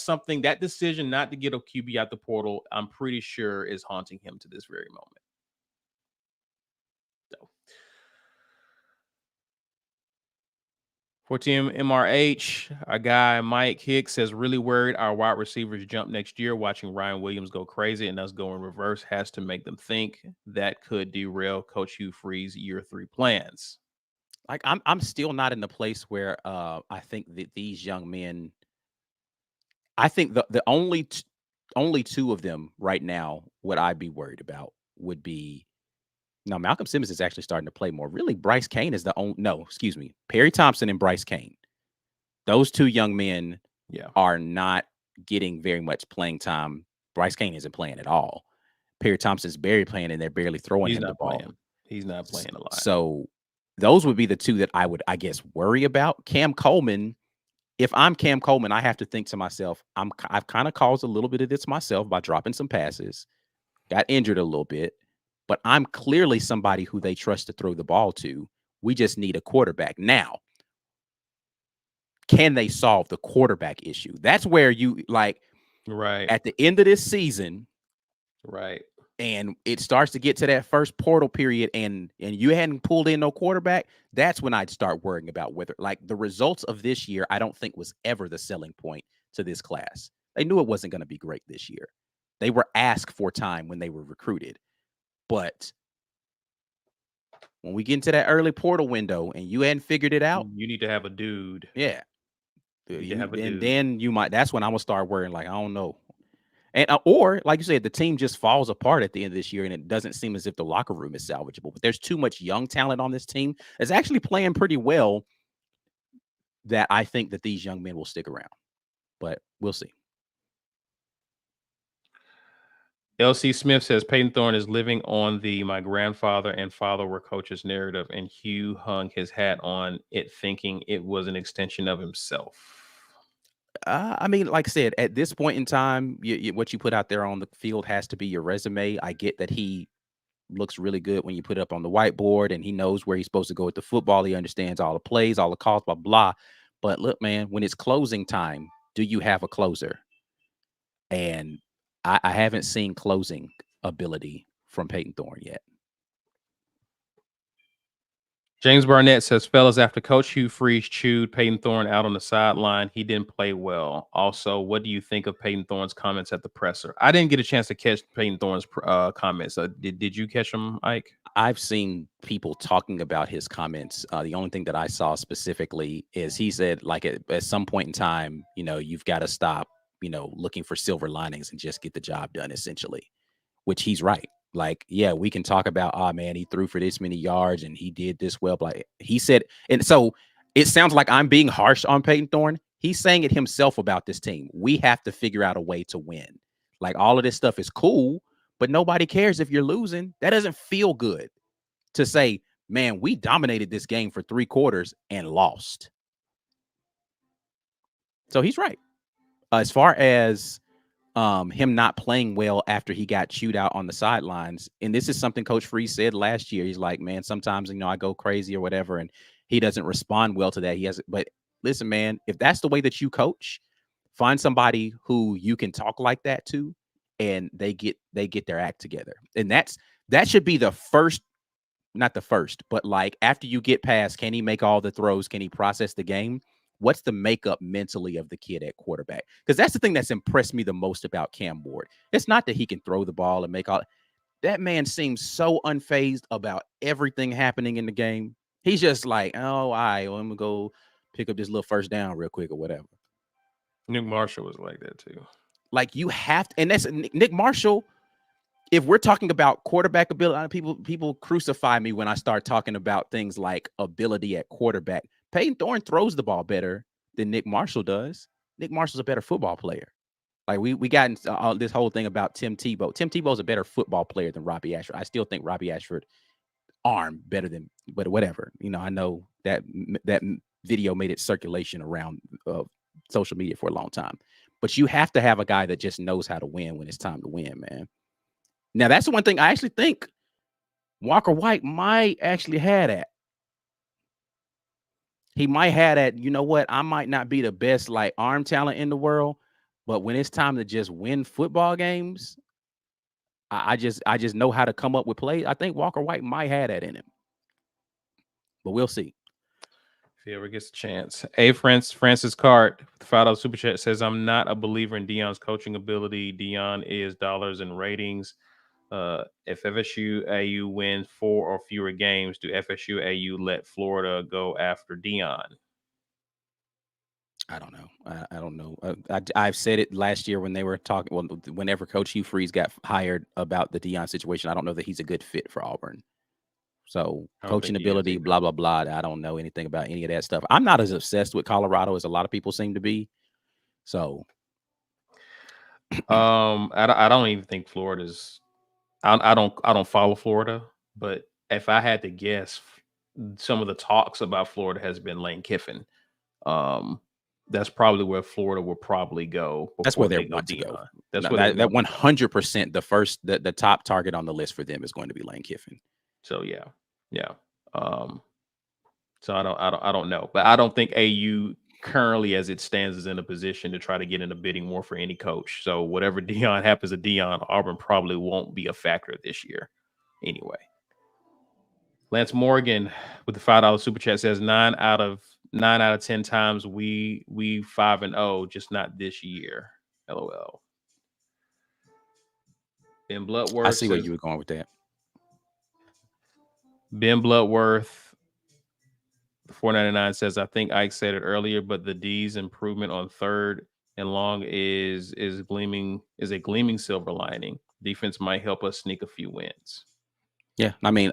something, that decision not to get a QB out the portal, I'm pretty sure is haunting him to this very moment. So, for Team MRH, our guy Mike Hicks says, really worried our wide receivers jump next year. Watching Ryan Williams go crazy and us go in reverse has to make them think that could derail Coach Hugh Freeze's year 3 plans. Like I'm still not in the place where I think that these young men. I think the only two of them right now, what I'd be worried about would be, now Malcolm Simmons is actually starting to play more. Really, Bryce Kane is Perry Thompson and Bryce Kane. Those two young men are not getting very much playing time. Bryce Kane isn't playing at all. Perry Thompson's barely playing, and they're barely throwing him the ball. He's not playing a lot. So those would be the two that I would, I guess, worry about. Cam Coleman. If I'm Cam Coleman, I have to think to myself, I've kind of caused a little bit of this myself by dropping some passes, got injured a little bit, but I'm clearly somebody who they trust to throw the ball to. We just need a quarterback. Now, can they solve the quarterback issue? That's where you right at the end of this season, right? And it starts to get to that first portal period and you hadn't pulled in no quarterback, that's when I'd start worrying about whether, the results of this year, I don't think was ever the selling point to this class. They knew it wasn't going to be great this year. They were asked for time when they were recruited. But when we get into that early portal window and you hadn't figured it out, you need to have a dude. Yeah. Then you might, that's when I'm going to start worrying, I don't know. And or like you said, the team just falls apart at the end of this year, and it doesn't seem as if the locker room is salvageable. But there's too much young talent on this team that's actually playing pretty well that I think that these young men will stick around. But we'll see. LC Smith says Peyton Thorne is living on the my grandfather and father were coaches narrative, and Hugh hung his hat on it, thinking it was an extension of himself. I mean, like I said, at this point in time, what you put out there on the field has to be your resume. I get that he looks really good when you put it up on the whiteboard and he knows where he's supposed to go with the football. He understands all the plays, all the calls, blah, blah. But look, man, when it's closing time, do you have a closer? And I haven't seen closing ability from Peyton Thorne yet. James Barnett says, fellas, after Coach Hugh Freeze chewed Peyton Thorne out on the sideline, he didn't play well. Also, what do you think of Peyton Thorne's comments at the presser? I didn't get a chance to catch Peyton Thorne's comments. Did you catch them, Ike? I've seen people talking about his comments. The only thing that I saw specifically is he said, at some point in time, you've got to stop, looking for silver linings and just get the job done, essentially, which he's right. Like, yeah, we can talk about, oh man, he threw for this many yards and he did this well. Like he said, and so it sounds like I'm being harsh on Peyton Thorne. He's saying it himself about this team. We have to figure out a way to win. Like all of this stuff is cool, but nobody cares if you're losing. That doesn't feel good to say, man, we dominated this game for 3 quarters and lost. So he's right. As far as him not playing well after he got chewed out on the sidelines, and this is something Coach Freeze said last year. He's like, man, sometimes I go crazy or whatever, and he doesn't respond well to that. But listen, man, if that's the way that you coach, find somebody who you can talk like that to, and they get their act together. And that should be the first, not the first, but like after you get past, can he make all the throws? Can he process the game? What's the makeup mentally of the kid at quarterback? Because that's the thing that's impressed me the most about Cam Ward. It's not that he can throw the ball and make all. That man seems so unfazed about everything happening in the game. He's just like, oh, all right, well, I'm going to go pick up this little first down real quick or whatever. Nick Marshall was like that too. Like you have to, and that's Nick Marshall. If we're talking about quarterback ability, people crucify me when I start talking about things like ability at quarterback. Peyton Thorne throws the ball better than Nick Marshall does. Nick Marshall's a better football player. Like we got into this whole thing about Tim Tebow. Tim Tebow's a better football player than Robbie Ashford. I still think Robbie Ashford arm better than, but whatever. I know that video made its circulation around social media for a long time. But you have to have a guy that just knows how to win when it's time to win, man. Now, that's the one thing I actually think Walker White might actually have that. He might have that, you know what? I might not be the best like arm talent in the world, but when it's time to just win football games, I just know how to come up with plays. I think Walker White might have that in him. But we'll see. If he ever gets a chance. Francis Cart, the $5 super chat says, I'm not a believer in Deion's coaching ability. Deion is dollars and ratings. If FSU AU wins 4 or fewer games, do FSU AU let Florida go after Deion? I don't know. I don't know. I've said it last year when they were talking. Well, whenever Coach Hugh Freeze got hired about the Deion situation, I don't know that he's a good fit for Auburn. So coaching ability, blah blah blah. I don't know anything about any of that stuff. I'm not as obsessed with Colorado as a lot of people seem to be. So, I don't even think Florida's. I don't follow Florida, but if I had to guess, some of the talks about Florida has been Lane Kiffin. That's probably where Florida will probably go. That's where they want to go. That's where that 100% the top target on the list for them is going to be Lane Kiffin. So yeah. So I don't know, but I don't think AU currently, as it stands, is in a position to try to get in a bidding war for any coach. So whatever Deion happens to Deion, Auburn probably won't be a factor this year anyway. Lance Morgan with the $5 super chat says 9 out of 10 times we 5-0, just not this year. LOL. Ben Bloodworth. I see where you were going with that. Ben Bloodworth, 499 says, I think Ike said it earlier, but the D's improvement on 3rd and long is a gleaming silver lining. Defense might help us sneak a few wins. Yeah, I mean,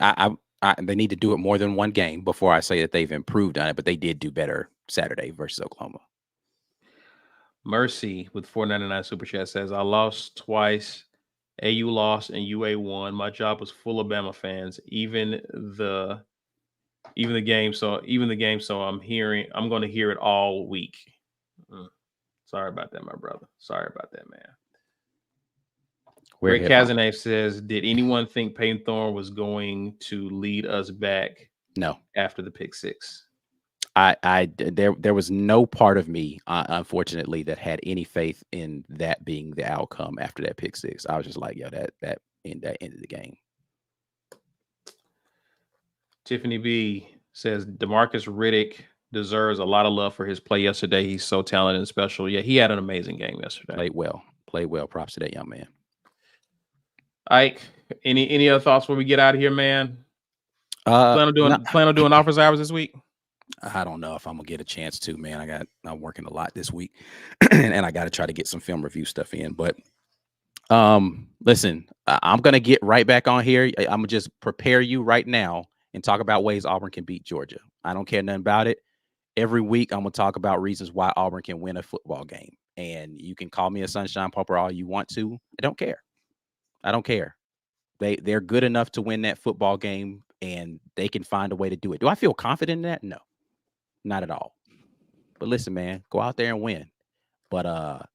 they need to do it more than one game before I say that they've improved on it, but they did do better Saturday versus Oklahoma. Mercy with 499 super chat says, I lost twice. AU lost and UA won. My job was full of Bama fans. Even the game. So I'm going to hear it all week. Sorry about that, my brother. Sorry about that, man. Greg Kazanay says, did anyone think Peyton Thorne was going to lead us back? No. After the pick 6. There was no part of me, unfortunately, that had any faith in that being the outcome after that pick 6. I was just like, yo, that ended the game. Tiffany B says DeMarcus Riddick deserves a lot of love for his play yesterday. He's so talented and special. Yeah, he had an amazing game yesterday. Played well. Props to that young man. Ike, any other thoughts before we get out of here, man? Plan on doing office hours this week? I don't know if I'm gonna get a chance to, man. I'm working a lot this week, and I got to try to get some film review stuff in. But Listen, I'm gonna get right back on here. I'm gonna just prepare you right now and talk about ways Auburn can beat Georgia. I don't care nothing about it. Every week, I'm gonna talk about reasons why Auburn can win a football game. And you can call me a sunshine pauper all you want to. I don't care. I don't care. They're good enough to win that football game, and they can find a way to do it. Do I feel confident in that? No, not at all. But listen, man, go out there and win. But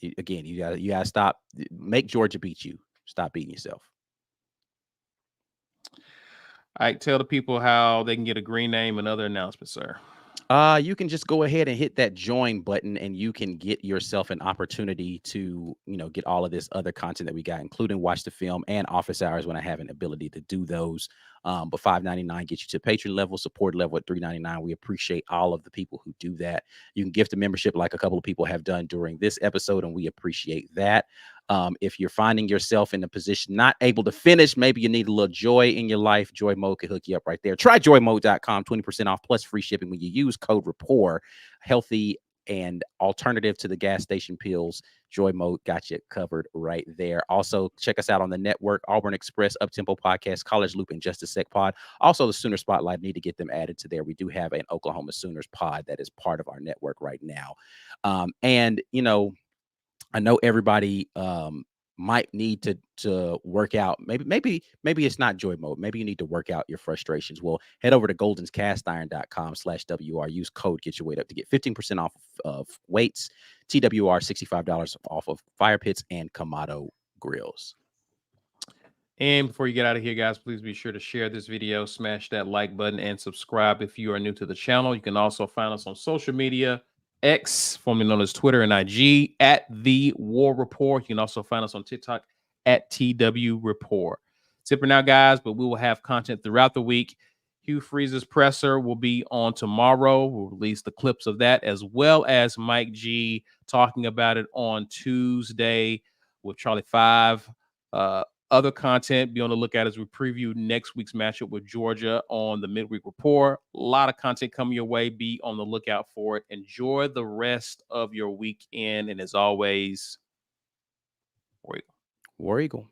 you gotta stop. Make Georgia beat you. Stop beating yourself. All right, tell the people how they can get a green name and other announcements, sir. You can just go ahead and hit that join button, and you can get yourself an opportunity to, get all of this other content that we got, including watch the film and office hours when I have an ability to do those. But $5.99 gets you to patron level, support level at $3.99. We appreciate all of the people who do that. You can gift a membership like a couple of people have done during this episode, and we appreciate that. If you're finding yourself in a position not able to finish, maybe you need a little joy in your life, Joy Mode can hook you up right there. Try joymode.com, 20% off plus free shipping when you use code RAPPORT. Healthy and alternative to the gas station pills. Joy Mode got you covered right there. Also, check us out on the network, Auburn Express, Uptempo Podcast, College Loop, and Just a Sec Pod. Also, the Sooner Spotlight, need to get them added to there. We do have an Oklahoma Sooners pod that is part of our network right now. I know everybody might need to work out. Maybe it's not Joy Mode. Maybe you need to work out your frustrations. Well, head over to goldenscastiron.com/WR. Use code Get Your Weight Up to get 15% off of weights, TWR, $65 off of fire pits and Kamado grills. And before you get out of here, guys, please be sure to share this video, smash that like button, and subscribe if you are new to the channel. You can also find us on social media. X, formerly known as Twitter and IG, at The War Report. You can also find us on TikTok at TW Report. It's it for now, guys, but we will have content throughout the week. Hugh Freeze's presser will be on tomorrow. We'll release the clips of that, as well as Mike G talking about it on Tuesday with Charlie 5. Other content, be on the lookout as we preview next week's matchup with Georgia on the Midweek Report. A lot of content coming your way. Be on the lookout for it. Enjoy the rest of your weekend. And as always, War Eagle. War Eagle.